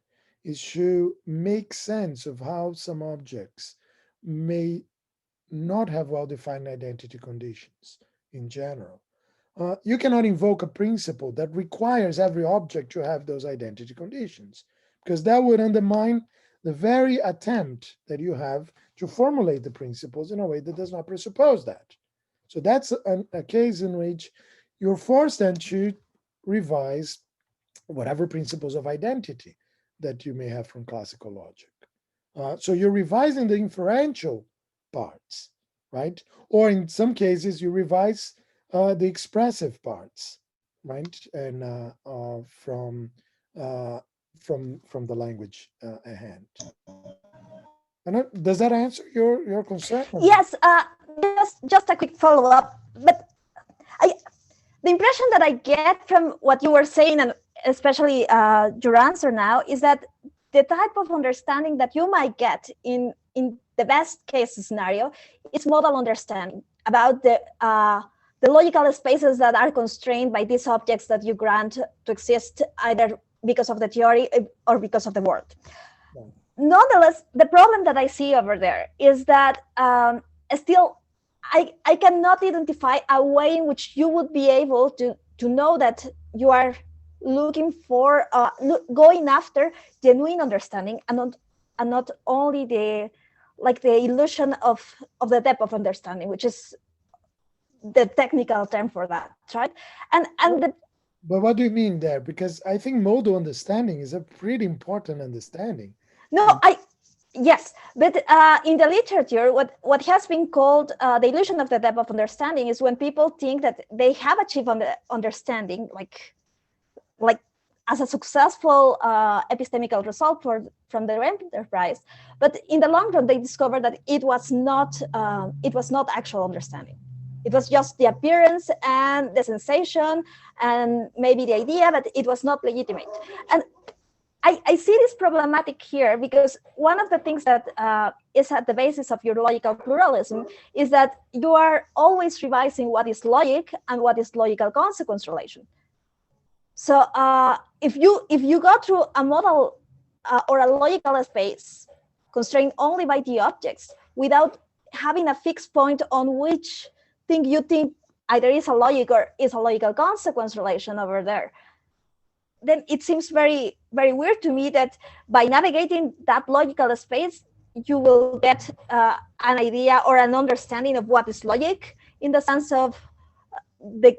is to make sense of how some objects may not have well-defined identity conditions in general, you cannot invoke a principle that requires every object to have those identity conditions, because that would undermine the very attempt that you have to formulate the principles in a way that does not presuppose that. So that's a case in which you're forced then to revise whatever principles of identity that you may have from classical logic. So you're revising the inferential parts, right? Or in some cases, you revise the expressive parts, right? And from the language at hand. Does that answer your concern? Yes, just a quick follow-up. But the impression that I get from what you were saying, and especially your answer now, is that the type of understanding that you might get in the best case scenario is modal understanding about the logical spaces that are constrained by these objects that you grant to exist either because of the theory or because of the world. Right. Nonetheless, the problem that I see over there is that still I cannot identify a way in which you would be able to know that you are looking for going after genuine understanding and not only the illusion of the depth of understanding, which is the technical term for that, right? But what do you mean there? Because I think modal understanding is a pretty important understanding. No, yes, but in the literature, what has been called the illusion of the depth of understanding is when people think that they have achieved understanding, like as a successful epistemical result from their enterprise, but in the long run, they discovered that it was not actual understanding. It was just the appearance and the sensation and maybe the idea, but it was not legitimate. And I see this problematic here because one of the things that is at the basis of your logical pluralism is that you are always revising what is logic and what is logical consequence relation. So if you go through a model or a logical space constrained only by the objects without having a fixed point on which thing you think either is a logic or is a logical consequence relation over there, then it seems very, very weird to me that by navigating that logical space, you will get an idea or an understanding of what is logic in the sense of the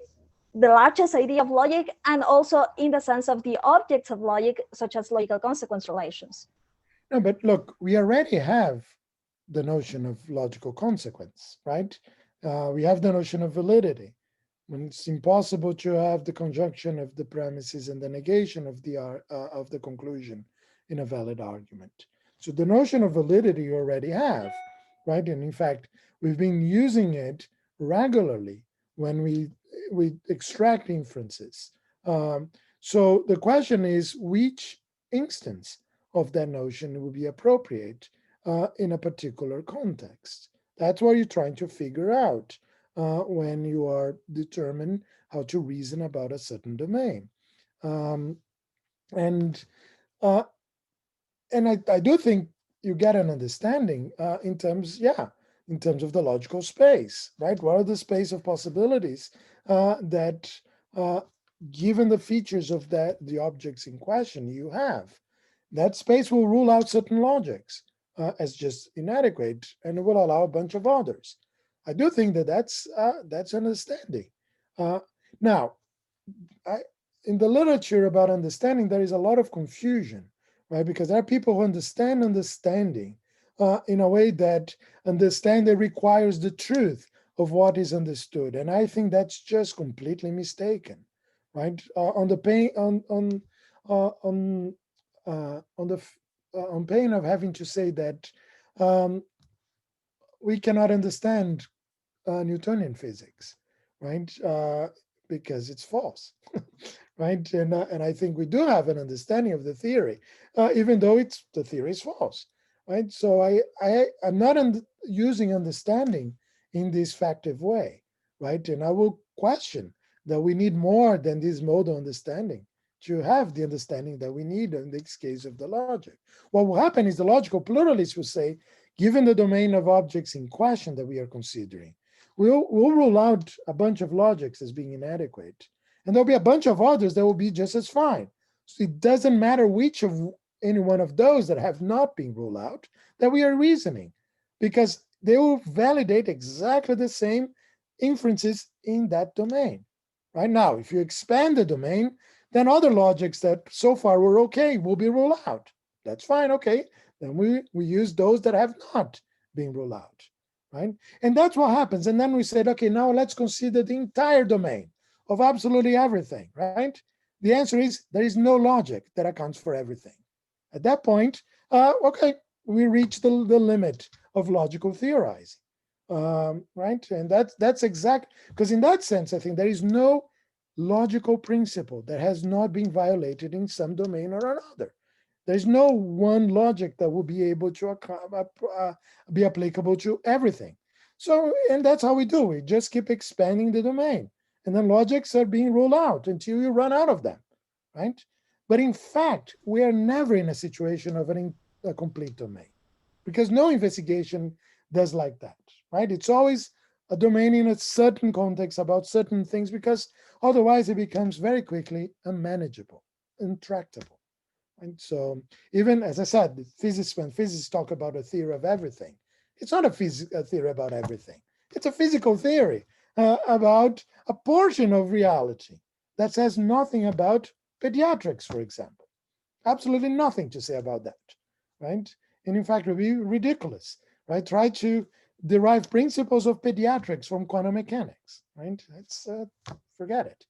largest idea of logic, and also in the sense of the objects of logic, such as logical consequence relations. No, but look, we already have the notion of logical consequence, right? We have the notion of validity. When it's impossible to have the conjunction of the premises and the negation of the conclusion in a valid argument. So the notion of validity you already have, right? And in fact, we've been using it regularly when we extract inferences. So the question is, which instance of that notion would be appropriate in a particular context? That's what you're trying to figure out when you are determined how to reason about a certain domain. And I do think you get an understanding in terms of the logical space, right? What are the space of possibilities that, given the features of the objects in question you have, that space will rule out certain logics as just inadequate, and it will allow a bunch of others. I do think that's understanding. Now, in the literature about understanding, there is a lot of confusion, right? Because there are people who understand understanding in a way that understanding requires the truth of what is understood, and I think that's just completely mistaken, right? On pain of having to say that we cannot understand Newtonian physics, right? Because it's false, right? And I think we do have an understanding of the theory, even though the theory is false, right? So I'm not using understanding in this factive way, right? And I will question that we need more than this modal understanding to have the understanding that we need in this case of the logic. What will happen is the logical pluralist will say, given the domain of objects in question that we are considering, we'll rule out a bunch of logics as being inadequate. And there'll be a bunch of others that will be just as fine. So it doesn't matter which of any one of those that have not been ruled out that we are reasoning, because they will validate exactly the same inferences in that domain. Right now, if you expand the domain, then other logics that so far were okay will be ruled out. That's fine, okay. Then we use those that have not been ruled out, right? And that's what happens. And then we said, okay, now let's consider the entire domain of absolutely everything, right? The answer is there is no logic that accounts for everything. At that point, okay, we reach the limit of logical theorizing, right? And that's exact, because in that sense, I think there is no logical principle that has not been violated in some domain or another. There's no one logic that will be able to be applicable to everything. So, and that's how we do. We just keep expanding the domain. And then logics are being ruled out until you run out of them, right? But in fact, we are never in a situation of a complete domain, because no investigation does like that, right? It's always a domain in a certain context about certain things, because otherwise it becomes very quickly unmanageable, intractable. And so even, as I said, when physicists talk about a theory of everything, it's not a theory about everything. It's a physical theory about a portion of reality that says nothing about pediatrics, for example. Absolutely nothing to say about that, right? And in fact, it would be ridiculous, right? Try to derive principles of pediatrics from quantum mechanics, right? It's forget it.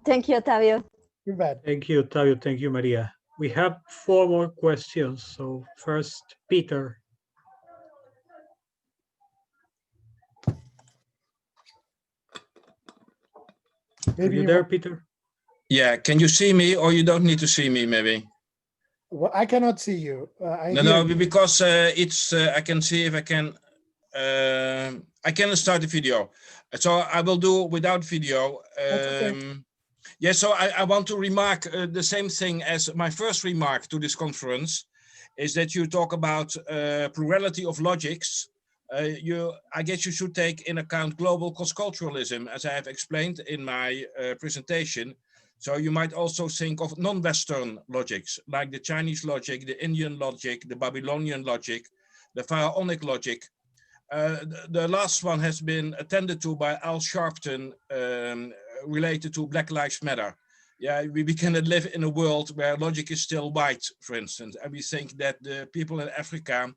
Thank you, Otávio. You're bad. Thank you, Otávio. Thank you, Maria. We have 4 more questions. So first, Peter. Maybe Are you there, Peter? Yeah, can you see me, or you don't need to see me, maybe? Well, I cannot see you. No, because it's, I can see if I can, I can start the video. So I will do without video. Okay. Yeah, so I want to remark the same thing as my first remark to this conference, is that you talk about plurality of logics. I guess you should take in account global cross-culturalism, as I have explained in my presentation. So you might also think of non-Western logics, like the Chinese logic, the Indian logic, the Babylonian logic, the Pharaonic logic. The last one has been attended to by Al Sharpton, related to Black Lives Matter. Yeah, we cannot live in a world where logic is still white, for instance, and we think that the people in Africa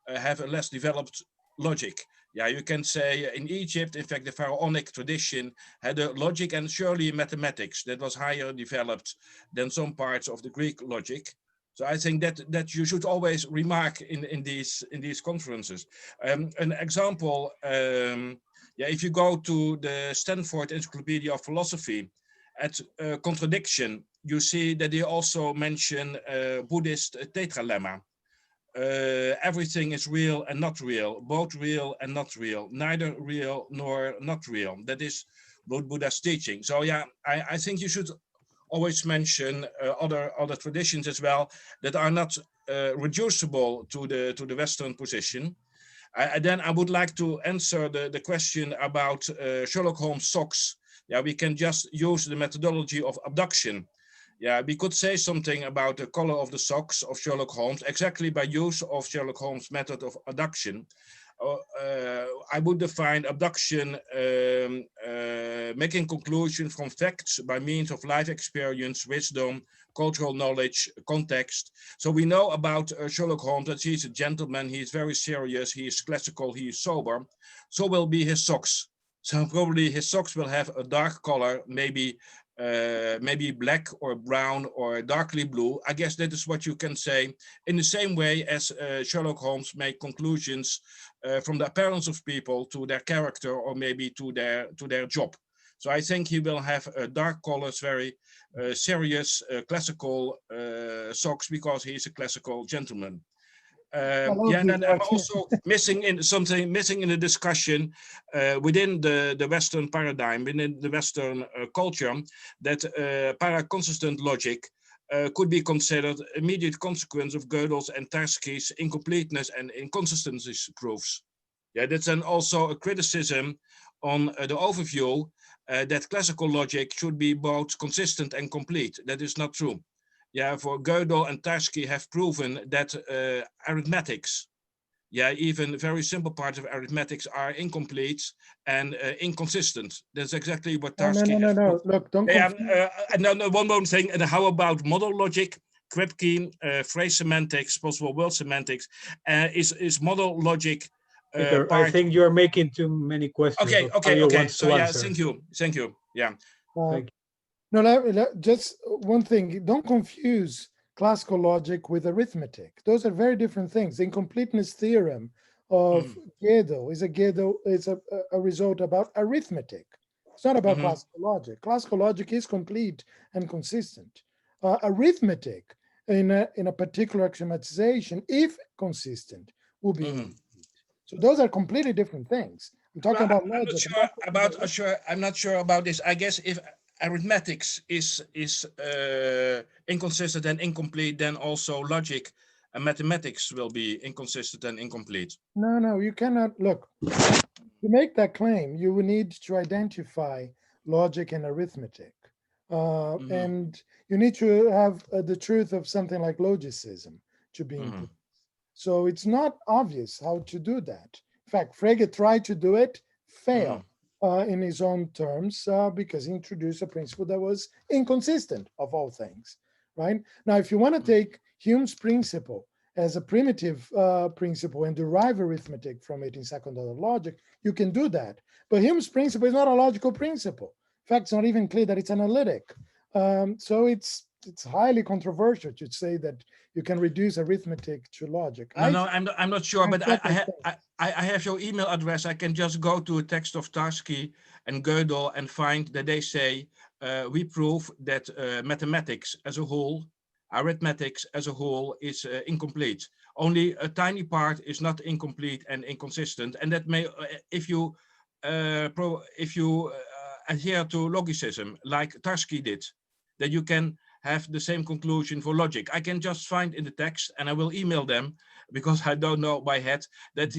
have a less developed logic. Yeah, you can say in Egypt, in fact, the Pharaonic tradition had a logic and surely mathematics that was higher developed than some parts of the Greek logic. So I think that you should always remark in these conferences. An example, yeah, if you go to the Stanford Encyclopedia of Philosophy, at contradiction, you see that they also mention Buddhist tetralemma. Everything is real and not real, both real and not real, neither real nor not real. That is Buddha's teaching. So yeah, I think you should always mention other traditions as well that are not reducible to the Western position. Then I would like to answer the question about Sherlock Holmes' socks. Yeah, we can just use the methodology of abduction. Yeah, we could say something about the color of the socks of Sherlock Holmes exactly by use of Sherlock Holmes' method of abduction. I would define abduction making conclusions from facts by means of life experience, wisdom, cultural knowledge, context. So we know about Sherlock Holmes that he's a gentleman, he is very serious, he is classical, he is sober. So will be his socks. So probably his socks will have a dark color, maybe black or brown or darkly blue. I guess that is what you can say in the same way as Sherlock Holmes made conclusions from the appearance of people to their character or maybe to their job. So I think he will have dark colors, very serious classical socks because he is a classical gentleman. Yeah, and then I'm also missing in the discussion within the Western paradigm, within the Western culture, that paraconsistent logic could be considered immediate consequence of Gödel's and Tarski's incompleteness and inconsistencies proofs. Yeah, that's then also a criticism on the overview that classical logic should be both consistent and complete. That is not true. Yeah, for Gödel and Tarski have proven that arithmetics, yeah, even very simple parts of arithmetics are incomplete and inconsistent. That's exactly what Tarski has No. Look, don't confuse. And one more thing, and how about model logic, Kripke, phrase semantics, possible world semantics, is model logic Peter, I think you're making too many questions. Okay. So yeah, thank you. Yeah. Thank you. No, just one thing. Don't confuse classical logic with arithmetic. Those are very different things. The incompleteness theorem of Gödel is a result about arithmetic. It's not about classical logic. Classical logic is complete and consistent. Arithmetic in a particular axiomatization, if consistent, will be incomplete. So those are completely different things. I'm talking about logic. I'm not sure about this. I guess if arithmetics is inconsistent and incomplete, then also logic and mathematics will be inconsistent and incomplete. No, you cannot. Look, to make that claim, you will need to identify logic and arithmetic. And you need to have the truth of something like logicism to be in place. So it's not obvious how to do that. In fact, Frege tried to do it, failed in his own terms because he introduced a principle that was inconsistent of all things, right? Now, if you want to take Hume's principle as a primitive principle and derive arithmetic from it in second order logic, you can do that. But Hume's principle is not a logical principle. In fact, it's not even clear that it's analytic. So it's highly controversial to say that you can reduce arithmetic to logic. No, I'm not sure, but I have your email address. I can just go to a text of Tarski and Gödel and find that they say we prove that mathematics as a whole, arithmetics as a whole is incomplete. Only a tiny part is not incomplete and inconsistent, and that may, if you adhere to logicism like Tarski did, that you can have the same conclusion for logic. I can just find in the text, and I will email them because I don't know by head, that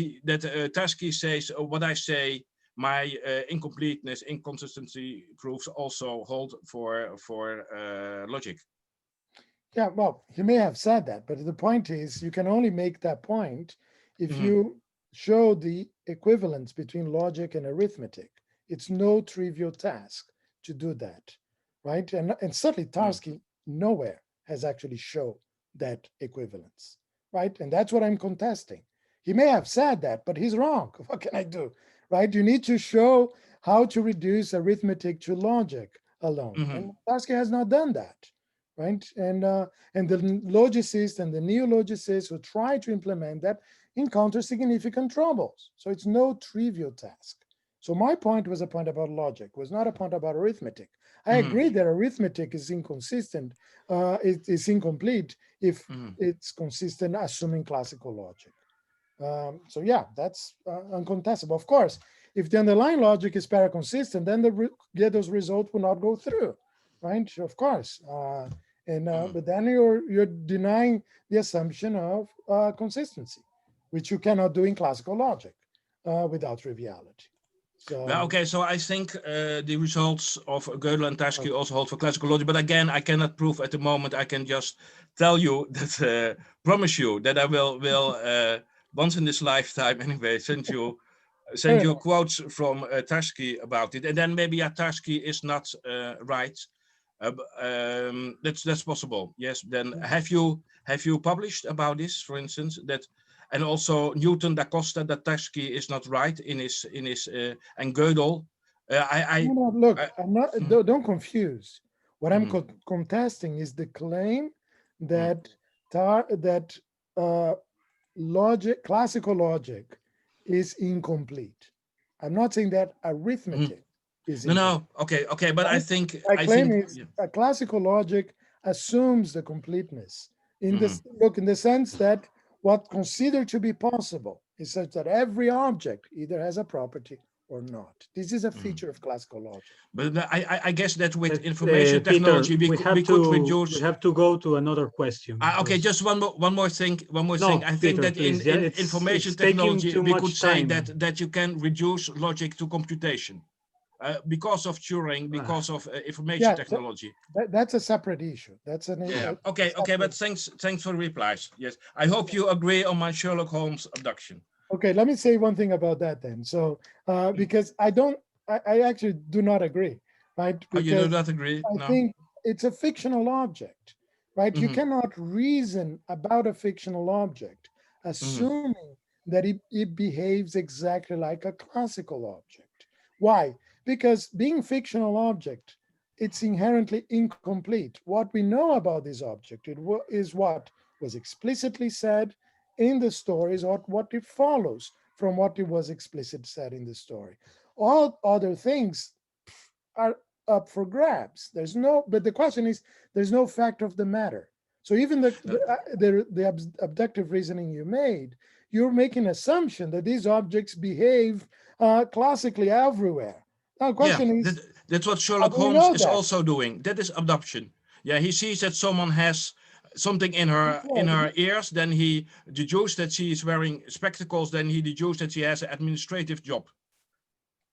Tarski says what I say. My incompleteness, inconsistency proofs also hold for logic. Yeah, well, he may have said that, but the point is you can only make that point if you show the equivalence between logic and arithmetic. It's no trivial task to do that, right? And certainly Tarski nowhere has actually shown that equivalence, right? And that's what I'm contesting. He may have said that, but he's wrong. What can I do, right? You need to show how to reduce arithmetic to logic alone. And Tarski has not done that, right? And the logicists and the neo-logicists who try to implement that encounter significant troubles. So it's no trivial task. So my point was a point about logic, was not a point about arithmetic. I agree that arithmetic is inconsistent, it is incomplete if it's consistent assuming classical logic. So yeah, that's uncontestable. Of course, if the underlying logic is paraconsistent, then those results will not go through, right? Of course. But then you're denying the assumption of consistency, which you cannot do in classical logic without triviality. So, well, okay, so I think the results of Gödel and Tarski also hold for classical logic, but again, I cannot prove at the moment. I can just tell you that, promise you that I will once in this lifetime anyway, send you quotes from Tarski about it, and then maybe Tarski is not right. That's possible. Yes. Then have you published about this, for instance, that? And also Newton da Costa, that Tarski is not right in his and Gödel. Look, I'm not. Don't confuse. What I'm contesting is the claim that classical logic is incomplete. I'm not saying that arithmetic is incomplete. No. Okay, but I think my claim is a classical logic assumes the completeness in the sense that what considered to be possible is such that every object either has a property or not. This is a feature of classical logic. But I guess that with information technology, we could reduce. We have to go to another question. Okay, just one more thing. I think that in information it's technology, we could say time. that you can reduce logic to computation. Because of Turing, because of information technology. That's a separate issue. That's an okay. But thanks for the replies. Yes, I hope you agree on my Sherlock Holmes abduction. Okay, let me say one thing about that then. So, because I actually do not agree, right? Because you do not agree? I think it's a fictional object, right? You cannot reason about a fictional object assuming that it behaves exactly like a classical object. Why? Because being fictional object, it's inherently incomplete. What we know about this object is what was explicitly said in the stories, or what it follows from what it was explicitly said in the story. All other things are up for grabs. But the question is, there's no fact of the matter. So even the abductive reasoning you made, you're making an assumption that these objects behave classically everywhere. Now, question is, that's what how Sherlock do we Holmes know is that? also doing. That is abduction. Yeah, he sees that someone has something in her ears, then he deduces that she is wearing spectacles, then he deduces that she has an administrative job.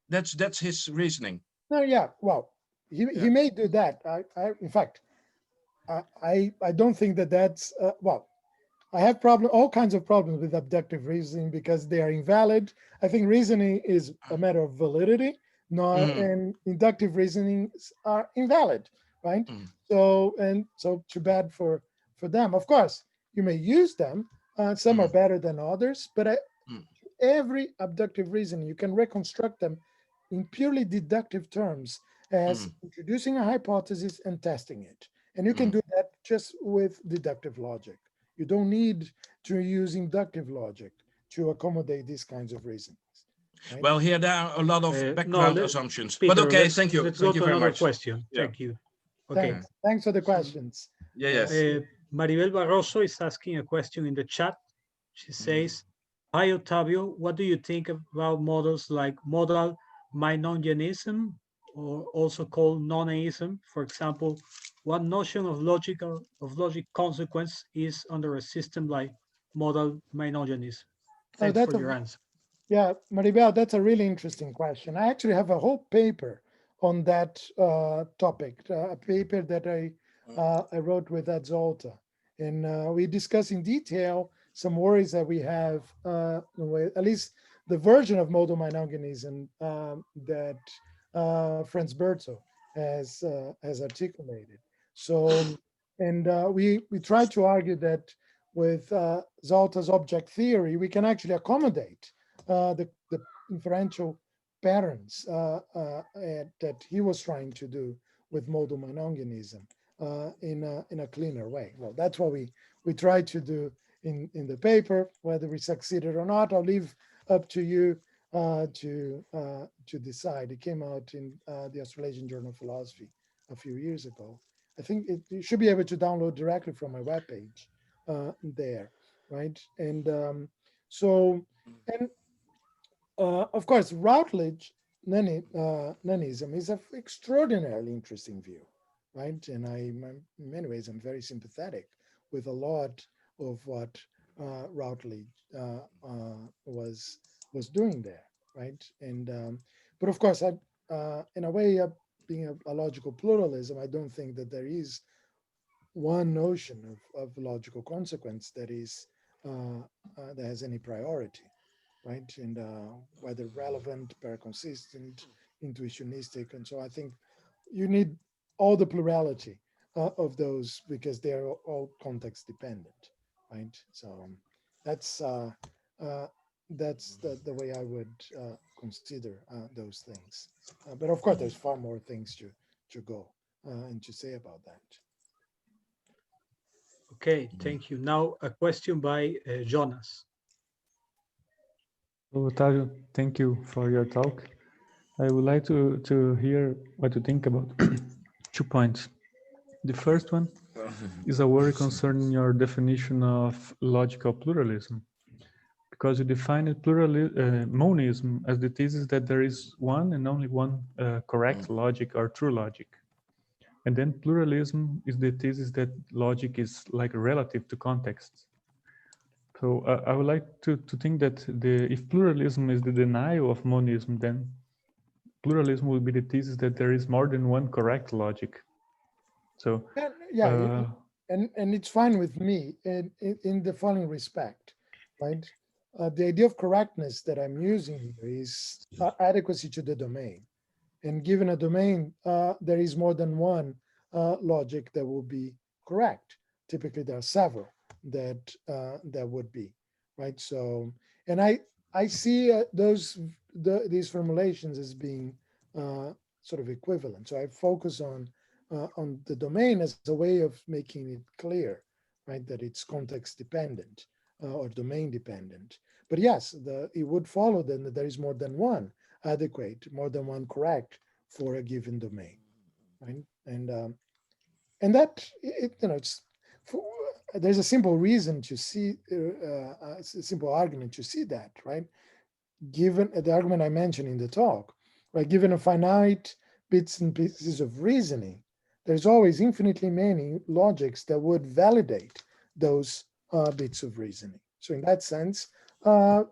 That's his reasoning. No, yeah, well, he may do that. In fact, I don't think that that's well. I have all kinds of problems with abductive reasoning because they are invalid. I think reasoning is a matter of validity, and inductive reasonings are invalid, right? So too bad for them. Of course, you may use them. Some are better than others, but every abductive reasoning, you can reconstruct them in purely deductive terms as introducing a hypothesis and testing it. And you can do that just with deductive logic. You don't need to use inductive logic to accommodate these kinds of reasons. Right? Well, here there are a lot of background assumptions. Peter, but okay, thank you. Let's thank go you to very another much. question. Thank you. Okay. Thanks for the questions. Yes. Maribel Barroso is asking a question in the chat. She says, hi, Otávio, what do you think about models like modal Meinongianism, or also called nonaism? For example, what notion of logic consequence is under a system like modal Meinongianism? Thanks for your answer. Yeah, Maribel, that's a really interesting question. I actually have a whole paper on that topic, a paper that I wrote with Zolta. And we discuss in detail some worries that we have, at least the version of modal Meinongianism that Franz Bertzel has articulated. So, and we try to argue that with Zolta's object theory, we can actually accommodate the inferential patterns that he was trying to do with modal Meinongianism in a cleaner way. Well, that's what we try to do in the paper. Whether we succeeded or not, I'll leave up to you to decide. It came out in the Australasian Journal of Philosophy a few years ago. I think you should be able to download directly from my webpage there, right? And of course, Routledge nonism is an extraordinarily interesting view, right? And in many ways, I'm very sympathetic with a lot of what Routledge was doing there, right? And but of course, in a way, being a logical pluralism, I don't think that there is one notion of logical consequence that is that has any priority, right? And whether relevant, paraconsistent, intuitionistic, and so I think you need all the plurality of those because they are all context dependent, right? So that's the way I would consider those things. But of course, there's far more things to go and to say about that. Okay, thank you. Now a question by Jonas. Otávio, thank you for your talk. I would like to hear what you think about 2 points. The first one is a worry concerning your definition of logical pluralism, because you define monism as the thesis that there is one and only one correct logic or true logic. And then pluralism is the thesis that logic is like relative to context. So I would like to think that if pluralism is the denial of monism, then pluralism will be the thesis that there is more than one correct logic. So and it's fine with me in the following respect, right? The idea of correctness that I'm using here is adequacy to the domain. And given a domain, there is more than one logic that will be correct. Typically, there are several that would be, right? So, and I see these formulations as being sort of equivalent. So I focus on the domain as a way of making it clear, right, that it's context dependent or domain dependent. But yes, it would follow then that there is more than one adequate, more than one correct for a given domain, right? And that it's there's a simple reason to see a simple argument to see that, right? Given the argument I mentioned in the talk, right? Given a finite bits and pieces of reasoning, there's always infinitely many logics that would validate those bits of reasoning. So in that sense, there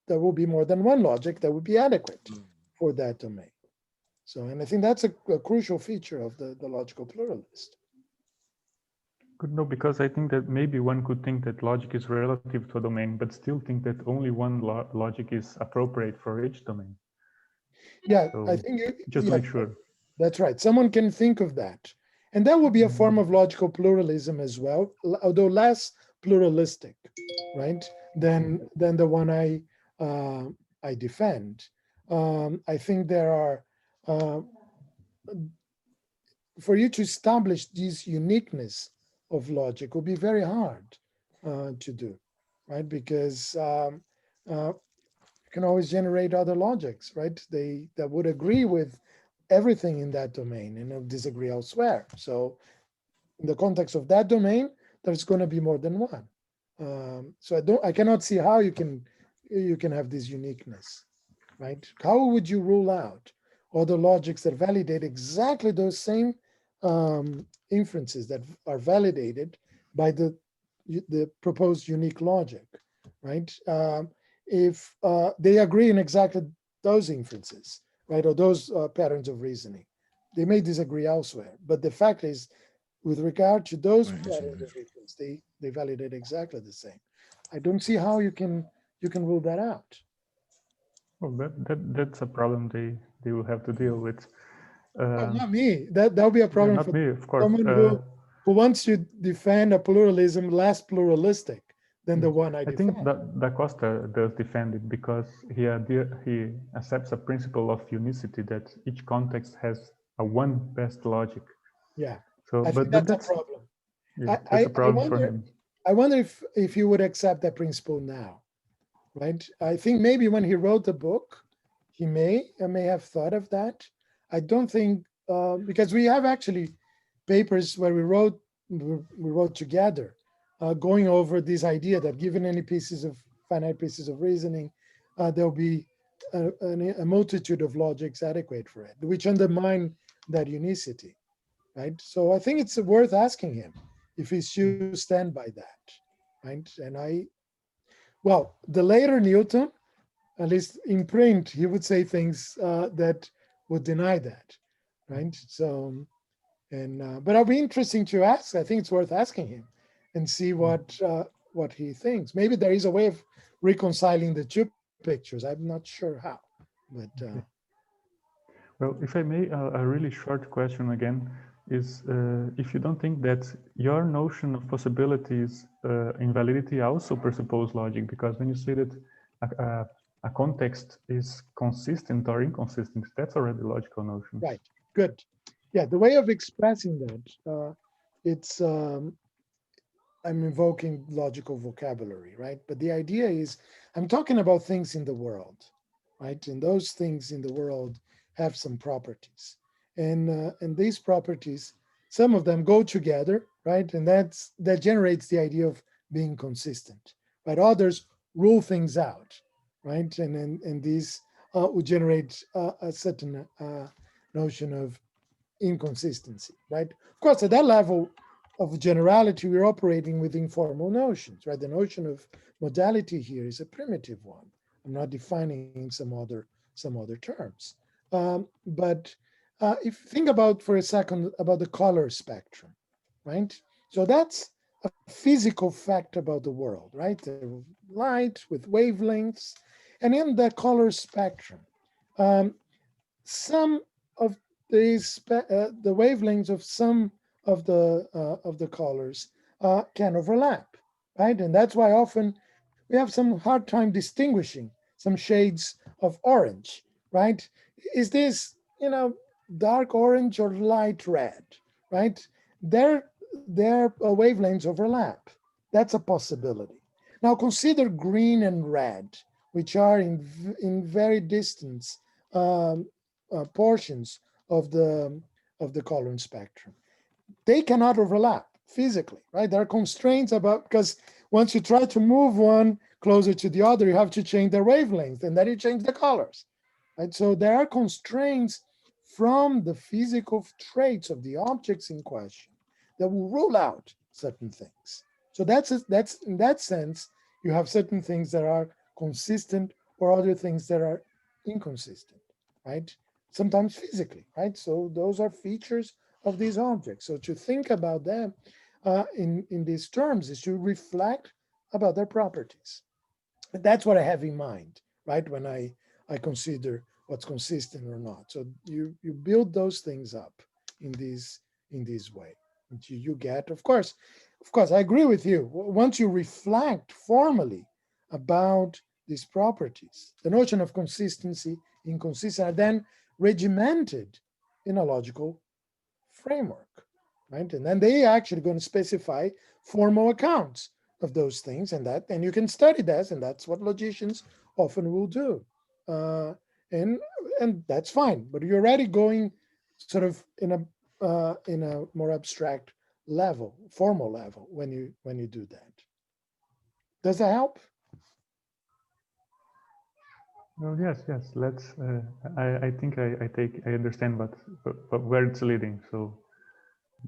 will be more than one logic that would be adequate for that domain. So, and I think that's a crucial feature of the logical pluralist. Good, no, because I think that maybe one could think that logic is relative to a domain, but still think that only one logic is appropriate for each domain. Yeah, So I think just make sure. That's right. Someone can think of that. And that would be a form of logical pluralism as well, although less pluralistic, right, than the one I defend. I think there are, for you to establish this uniqueness of logic will be very hard to do, right? Because you can always generate other logics, right? That would agree with everything in that domain and disagree elsewhere. So in the context of that domain, there's going to be more than one. So I cannot see how you can have this uniqueness, right? How would you rule out other logics that validate exactly those same inferences that are validated by the proposed unique logic, right? If they agree in exactly those inferences, right, or those patterns of reasoning, they may disagree elsewhere. But the fact is, with regard to those patterns of reasons, they validate exactly the same. I don't see how you can rule that out. Well, that's a problem they will have to deal with. Well, not me. That'll be a problem not for me, of course. someone who wants to defend a pluralism less pluralistic than the one I defend. I think that Da Costa does defend it because he accepts a principle of unicity, that each context has a one best logic. Yeah. So, I think that's a problem. Yeah, that's a problem for him. I wonder if he would accept that principle now, right? I think maybe when he wrote the book, he may have thought of that. I don't think because we have actually papers where we wrote together, going over this idea that given any finite pieces of reasoning, there'll be a multitude of logics adequate for it, which undermine that unicity, right? So I think it's worth asking him if he should stand by that, right? And well, the later Newton, at least in print, he would say things that would deny that, right? So, but it'll be interesting to ask. I think it's worth asking him and see what he thinks. Maybe there is a way of reconciling the two pictures. I'm not sure how, but. Well, if I may, a really short question again is if you don't think that your notion of possibilities in validity also presuppose logic, because when you say that a context is consistent or inconsistent, that's already a logical notion. Right, good. Yeah, the way of expressing that, it's, I'm invoking logical vocabulary, right? But the idea is, I'm talking about things in the world, right? And those things in the world have some properties. And these properties, some of them go together, right? And that generates the idea of being consistent, right? Others rule things out, right? And these would generate a certain notion of inconsistency, right? Of course, at that level of generality, we're operating with informal notions, right? The notion of modality here is a primitive one. I'm not defining some other terms. But if you think about for a second about the color spectrum, right? So that's a physical fact about the world, right? The light with wavelengths, and in the color spectrum, some of these the wavelengths of some of the colors can overlap, right? And that's why often we have some hard time distinguishing some shades of orange, right? Is this, dark orange or light red, right? Their wavelengths overlap. That's a possibility. Now consider green and red, which are in very distant portions of the color spectrum. They cannot overlap physically, right? There are constraints because once you try to move one closer to the other, you have to change their wavelength, and then you change the colors, right? So there are constraints from the physical traits of the objects in question that will rule out certain things. So that's in that sense, you have certain things that are consistent or other things that are inconsistent, right? Sometimes physically, right? So those are features of these objects. So to think about them in these terms is to reflect about their properties. That's what I have in mind, right? When I consider what's consistent or not. So you build those things up in this way. You get, of course, I agree with you. Once you reflect formally about these properties, the notion of consistency, inconsistency are then regimented in a logical framework, right? And then they actually going to specify formal accounts of those things, and you can study that, and that's what logicians often will do, and that's fine. But you're already going sort of in a more abstract level, formal level when you do that. Does that help? Well, yes. Let's. I think I understand, but where it's leading. So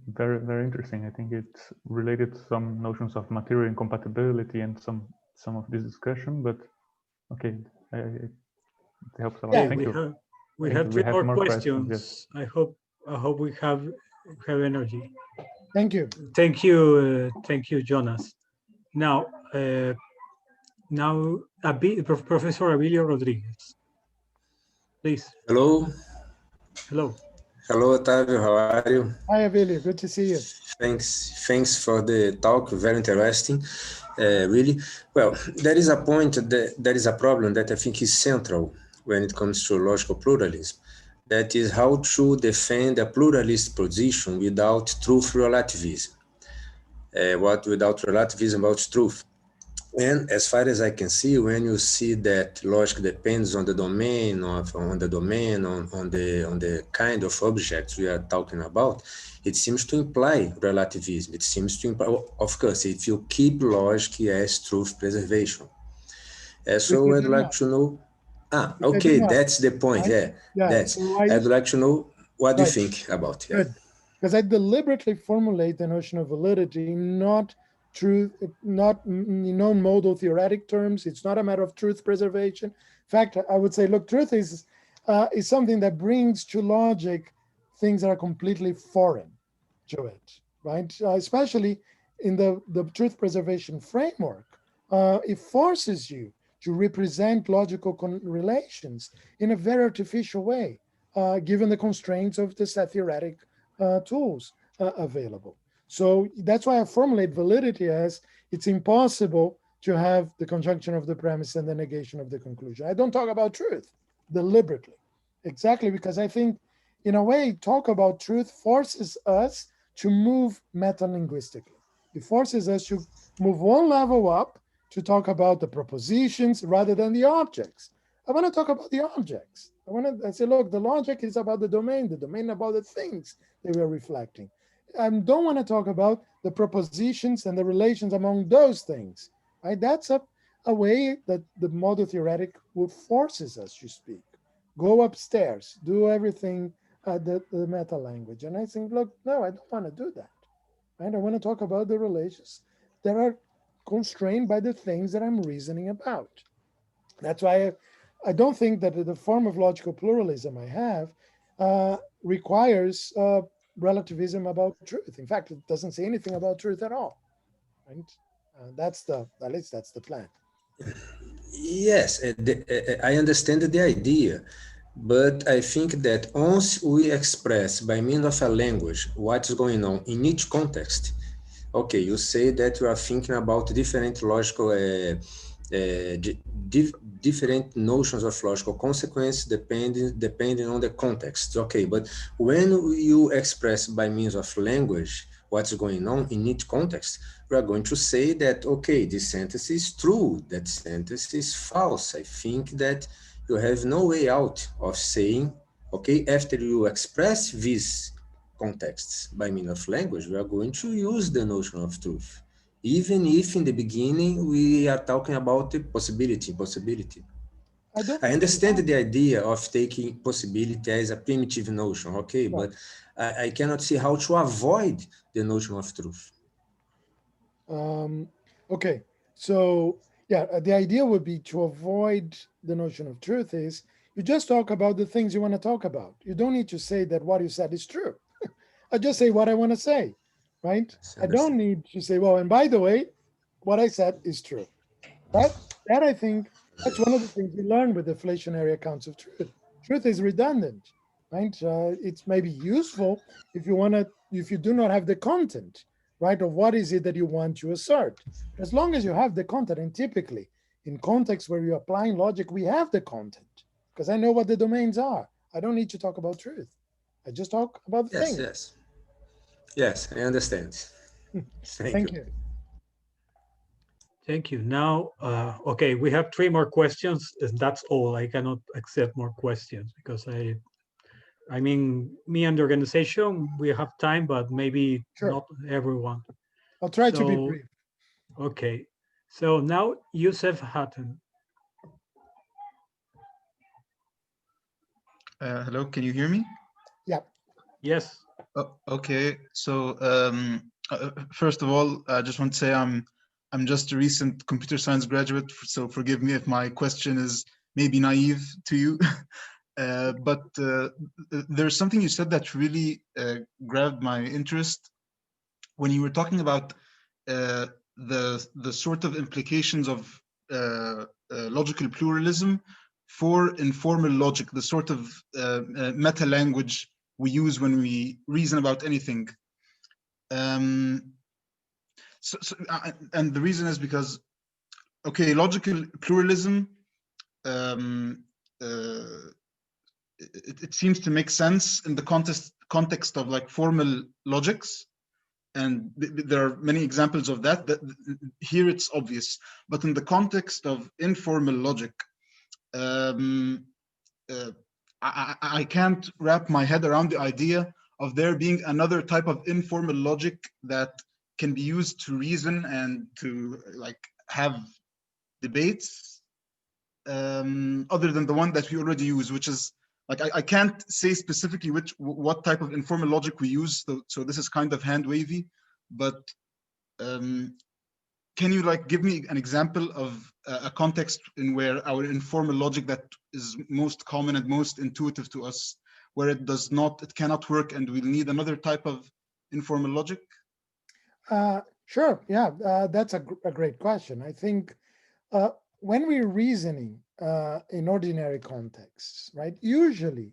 very, very interesting. I think it's related to some notions of material incompatibility and some of this discussion. But okay, it helps a lot. Yeah, Thank you. We have three more questions. Yes. I hope we have energy. Thank you. Thank you, Jonas. Now, Professor Abilio Rodriguez, please. Hello. Hello. Hello, Otávio. How are you? Hi, Abilio. Good to see you. Thanks for the talk. Very interesting. Really. Well, there is a point there is a problem that I think is central when it comes to logical pluralism. That is how to defend a pluralist position without truth relativism. Without relativism about truth. And as far as I can see, when you see that logic depends on the domain, on the kind of objects we are talking about, it seems to imply relativism. It seems to imply, of course, if you keep logic as truth preservation. So I'd like to know. Okay, that's the point. Right? Yeah, I'd like to know what you think about it. Good. Because I deliberately formulate the notion of validity not truth, not in non-modal theoretic terms. It's not a matter of truth preservation. In fact, I would say, look, truth is something that brings to logic things that are completely foreign to it, right? Especially in the truth preservation framework, it forces you to represent logical relations in a very artificial way, given the constraints of the set theoretic tools available. So that's why I formulate validity as it's impossible to have the conjunction of the premise and the negation of the conclusion. I don't talk about truth deliberately, exactly because I think, in a way, talk about truth forces us to move metalinguistically. It forces us to move one level up to talk about the propositions rather than the objects. I want to talk about the objects. I say, look, the logic is about the domain about the things that we're reflecting. I don't want to talk about the propositions and the relations among those things, right? That's a way that the model theoretic would forces us to speak. Go upstairs, do everything the meta language. And I think, look, no, I don't want to do that. Right? I want to talk about the relations that are constrained by the things that I'm reasoning about. That's why I don't think that the form of logical pluralism I have requires relativism about truth. In fact, it doesn't say anything about truth at all. Right? At least that's the plan. Yes, I understand the idea, but I think that once we express by means of a language what's going on in each context, okay, you say that you are thinking about different logical, different notions of logical consequence depending on the context. Okay, but when you express by means of language what's going on in each context, we are going to say that, okay, this sentence is true, that sentence is false. I think that you have no way out of saying, okay, after you express these contexts by means of language, we are going to use the notion of truth, even if in the beginning we are talking about the possibility. I don't. I understand the idea of taking possibility as a primitive notion, okay, but I cannot see how to avoid the notion of truth. Okay, so yeah, the idea would be to avoid the notion of truth is you just talk about the things you want to talk about. You don't need to say that what you said is true. I just say what I want to say, right? I don't need to say, well, and by the way, what I said is true. That I think that's one of the things we learn with deflationary accounts of truth. Truth is redundant, right? It's maybe useful if you do not have the content, right? Of what is it that you want to assert. As long as you have the content, and typically in contexts where you're applying logic, we have the content because I know what the domains are. I don't need to talk about truth. I just talk about the thing. Yes, I understand. Thank you. Thank you. Now, okay, we have 3 more questions. And that's all. I cannot accept more questions because I mean, me and the organization, we have time, but maybe not everyone. I'll try to be brief. Okay. So now, Yusuf Hatton. Hello, can you hear me? Yeah. Yes. Okay. So first of all, I just want to say I'm just a recent computer science graduate, so forgive me if my question is maybe naive to you. But there's something you said that really grabbed my interest when you were talking about the sort of implications of logical pluralism for informal logic, the sort of meta language we use when we reason about anything. And the reason is because, okay, logical pluralism, it seems to make sense in the context of like formal logics. And there are many examples of that here it's obvious. But in the context of informal logic, I can't wrap my head around the idea of there being another type of informal logic that can be used to reason and to like have debates other than the one that we already use, which is like I can't say specifically what type of informal logic we use, so this is kind of hand wavy, but can you like give me an example of a context in where our informal logic that is most common and most intuitive to us, where it cannot work and we'll need another type of informal logic? Sure, yeah, that's a great question. I think when we're reasoning in ordinary contexts, right, usually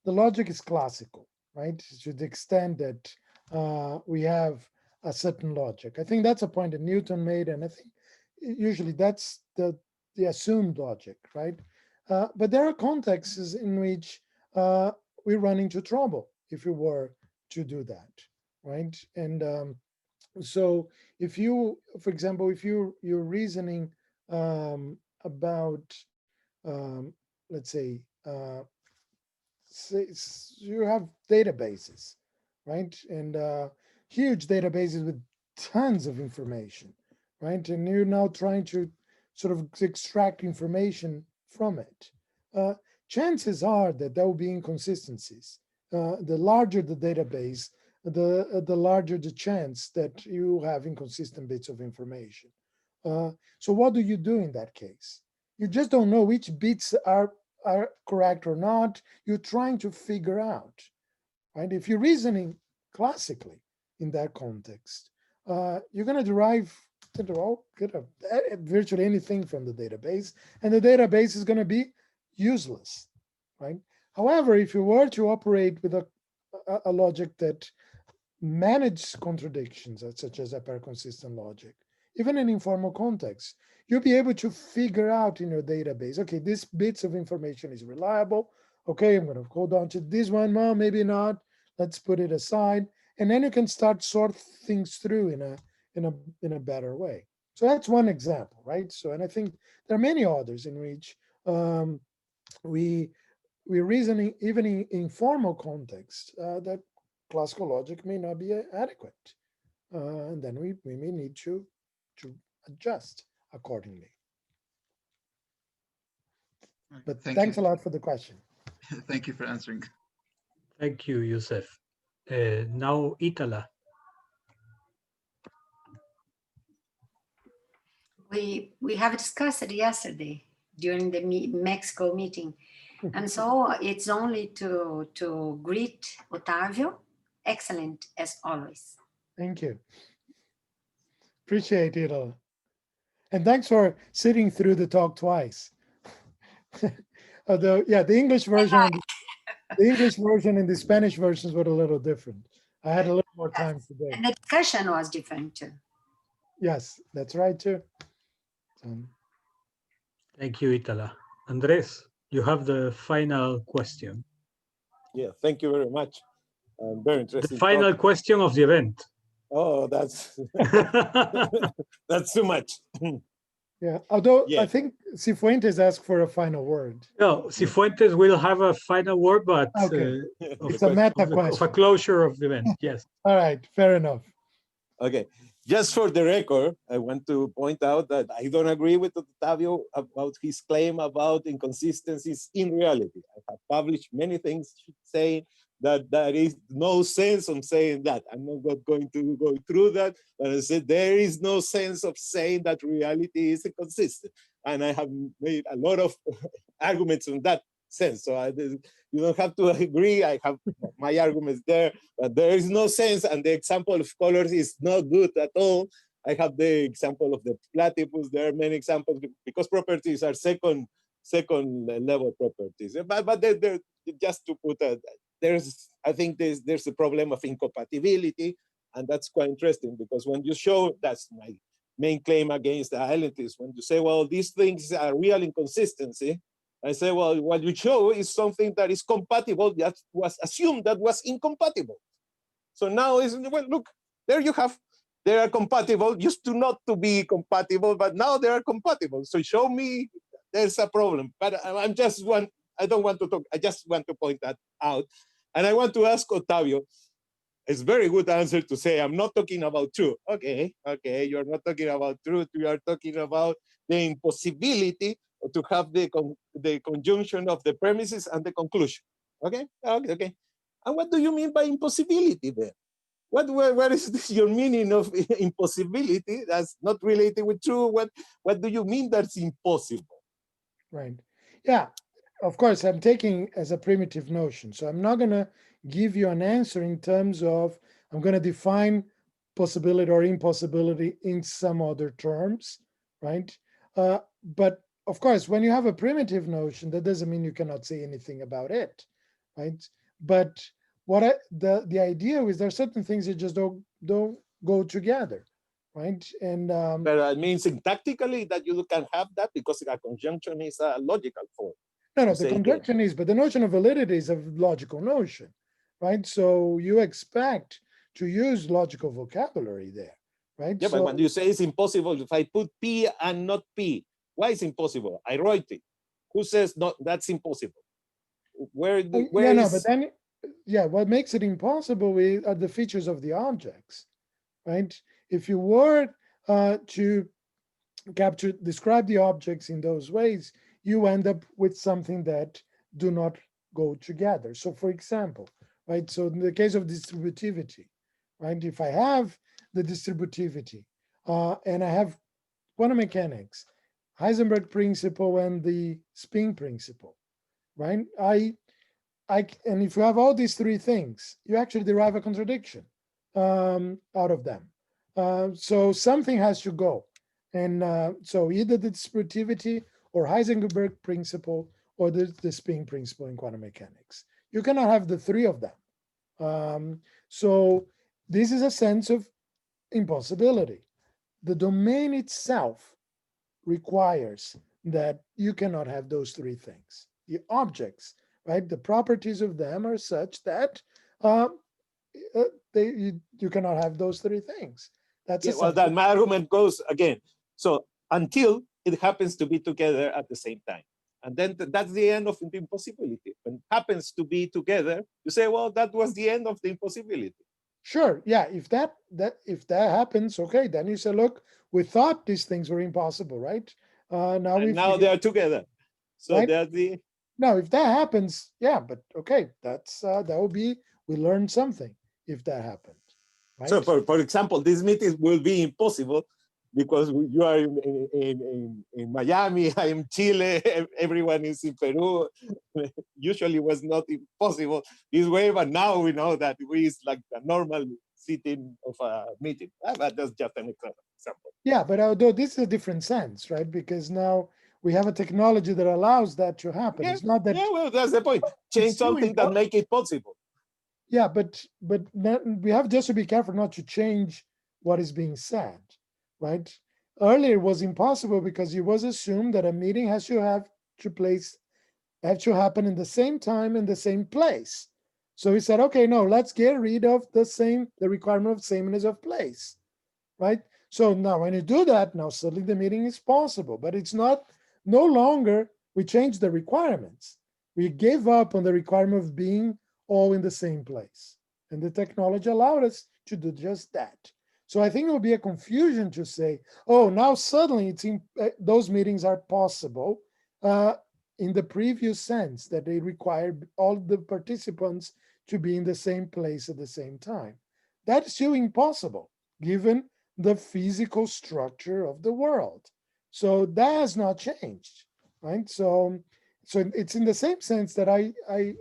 the logic is classical, right, to the extent that we have a certain logic. I think that's a point that Newton made, and I think usually that's the assumed logic, right? But there are contexts in which we run into trouble if we were to do that, right? And so if you, for example, if you're reasoning about, let's say you have databases, right? And huge databases with tons of information, right? And you're now trying to sort of extract information from it. Chances are that there will be inconsistencies. The larger the database, the larger the chance that you have inconsistent bits of information. So what do you do in that case? You just don't know which bits are correct or not. You're trying to figure out, right? If you're reasoning classically in that context, you're going to derive virtually anything from the database, and the database is going to be useless, right? However, if you were to operate with a logic that manages contradictions, such as a pair-consistent logic, even in informal context, you'll be able to figure out in your database, okay, this bits of information is reliable. Okay, I'm going to hold on to this one. Well, maybe not. Let's put it aside. And then you can start sort things through in a better way. So that's one example, right? So, and I think there are many others in which we're reasoning, even in informal context, that classical logic may not be adequate. And then we may need to adjust accordingly. But Thank thanks you. a lot for the question. Thank you for answering. Thank you, Yusef. Now, Itala. We have discussed it yesterday during the Mexico meeting. And so it's only to greet Otávio. Excellent as always. Thank you. Appreciate it all. And thanks for sitting through the talk twice. Although, yeah, the English version and the Spanish versions were a little different. I had a little more time today. And the discussion was different too. Yes, that's right too. Thank you, Itala. Andres, you have the final question. Yeah, thank you very much. Very The interesting. final talk. question of the event. Oh, that's that's too much. Yeah, although Yeah. I think Cifuentes asked for a final word. No, Cifuentes will have a final word, but Okay. of, It's a meta of a question. closure of the event. Yes. All right, fair enough. Okay, just for the record, I want to point out that I don't agree with Otávio about his claim about inconsistencies in reality. I have published many things saying that there is no sense of saying that. I'm not going to go through that, but I said there is no sense of saying that reality is inconsistent. And I have made a lot of arguments in that sense. So you don't have to agree. I have my arguments there, but there is no sense. And the example of colors is not good at all. I have the example of the platypus. There are many examples because properties are second level properties. But they're just to put I think there's a problem of incompatibility, and that's quite interesting because when you show, that's my main claim against the islandists, when you say, well, these things are real inconsistency, I say, well, what you show is something that is compatible that was assumed that was incompatible. So now well, look, there you have, they are compatible, used to not to be compatible, but now they are compatible. So show me there's a problem. But I don't want to talk, I just want to point that out. And I want to ask Otávio, it's very good answer to say, I'm not talking about truth. Okay, you're not talking about truth, you are talking about the impossibility to have the conjunction of the premises and the conclusion. Okay. And what do you mean by impossibility then? What is your meaning of impossibility that's not related with truth? What do you mean that's impossible? Right. Yeah, of course, I'm taking as a primitive notion. So I'm not going to give you an answer in terms of, I'm going to define possibility or impossibility in some other terms, right? But of course, when you have a primitive notion, that doesn't mean you cannot say anything about it, right? But the idea is there are certain things that just don't go together, right? And but it means syntactically that you can have that because a conjunction is a logical form. No, the conjunction is, but the notion of validity is a logical notion, right? So you expect to use logical vocabulary there, right? Yeah, but when you say it's impossible, if I put P and not P, why is impossible? I wrote it. Who says no? That's impossible. Where is... but then, what makes it impossible are the features of the objects, right? If you were to describe the objects in those ways, you end up with something that do not go together. So for example, right, so in the case of distributivity, right, if I have the distributivity and I have quantum mechanics, Heisenberg principle and the spin principle, right, and if you have all these three things, you actually derive a contradiction out of them. So something has to go. And so either the distributivity or Heisenberg principle or the spin principle in quantum mechanics. You cannot have the three of them. So this is a sense of impossibility. The domain itself requires that you cannot have those three things. The objects, right? The properties of them are such that you cannot have those three things. That's well, that my argument goes again. So until it happens to be together at the same time. And then that's the end of the impossibility. When it happens to be together, you say, well, that was the end of the impossibility. Sure, yeah, if that happens, okay, then you say, look, we thought these things were impossible, right? Now they are together. So right? that's the, Now, if that happens, yeah, but okay, that's that will be, we learned something if that happened, right? so for example, this meeting will be impossible because you are in Miami, I am Chile, everyone is in Peru. Usually was not impossible this way, but now we know that it's like a normal sitting of a meeting. But that's just an example. Yeah, but although this is a different sense, right? Because now we have a technology that allows that to happen. Yeah, It's not that, yeah, well, that's the point. Change still something that make it possible. yeah, but we have just to be careful not to change what is being said, right? Earlier it was impossible because it was assumed that a meeting has to happen in the same time in the same place. So we said, okay, no, let's get rid of the requirement of sameness of place, right? So now when you do that, now suddenly the meeting is possible, but it's no longer, we changed the requirements. We gave up on the requirement of being all in the same place. And the technology allowed us to do just that. So I think it will be a confusion to say, oh, now suddenly those meetings are possible in the previous sense that they required all the participants to be in the same place at the same time. That's still impossible, given the physical structure of the world. So that has not changed, right? So it's in the same sense that I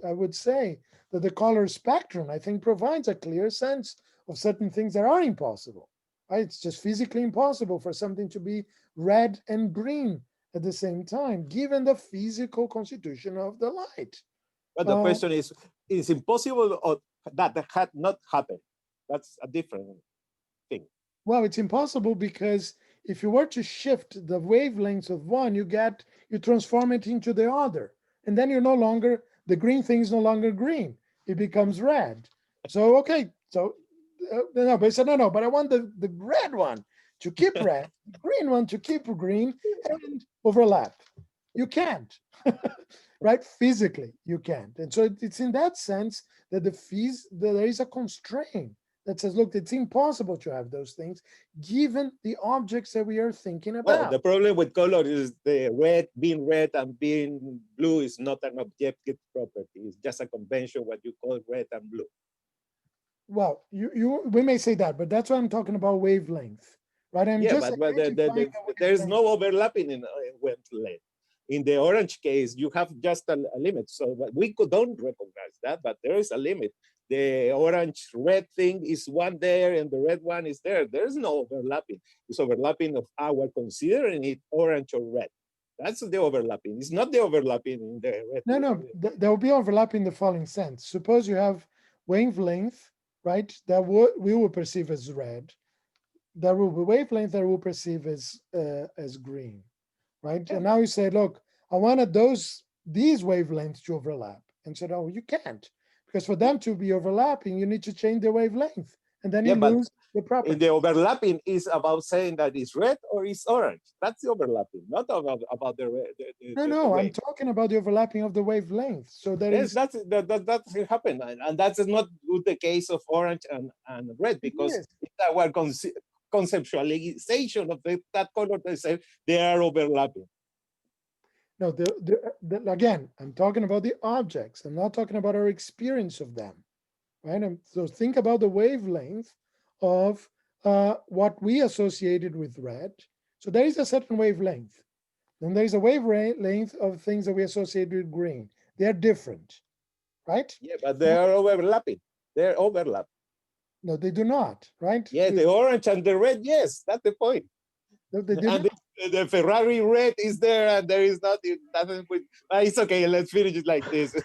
would say that the color spectrum, I think, provides a clear sense of certain things that are impossible, right? It's just physically impossible for something to be red and green at the same time, given the physical constitution of the light. But the question is impossible or that had not happened? That's a different thing. Well, it's impossible because if you were to shift the wavelengths of one, you transform it into the other. And then the green thing is no longer green. It becomes red. So, okay, so, no, but I said, no, but I want the red one to keep red, the green one to keep green and overlap. You can't, right? Physically, you can't. And so it's in that sense that there is a constraint that says, look, it's impossible to have those things given the objects that we are thinking about. Well, the problem with color is the being red and being blue is not an objective property. It's just a convention, what you call red and blue. Well, we may say that, but that's why I'm talking about wavelength, right? But there's no overlapping in wavelength. In the orange case, you have just a limit. So we don't recognize that, but there is a limit. The orange red thing is one there and the red one is there. There's no overlapping. It's overlapping of our considering it orange or red. That's the overlapping. It's not the overlapping in the red. No, there will be overlapping in the following sense. Suppose you have wavelength, right, that we will perceive as red. There will be wavelength that we'll perceive as green, right? Yeah. And now you say, look, I wanted these wavelengths to overlap. And said, oh, you can't. Because for them to be overlapping, you need to change the wavelength. And then you lose the property. The overlapping is about saying that it's red or it's orange. That's the overlapping, not about the red. No, I'm talking about the overlapping of the wavelength. So that's happened. And that's not the case of orange and red, because it's our conceptualization of that color, they say they are overlapping. No, again, I'm talking about the objects. I'm not talking about our experience of them, right? So think about the wavelength of what we associated with red. So there is a certain wavelength. Then there's a wavelength of things that we associate with green. They're different, right? Yeah, but they are overlapping. They're overlap. No, they do not, right? Yeah, the orange and the red, yes, that's the point. No, they do and not. The Ferrari red is there, and there is nothing. It's okay. Let's finish it like this.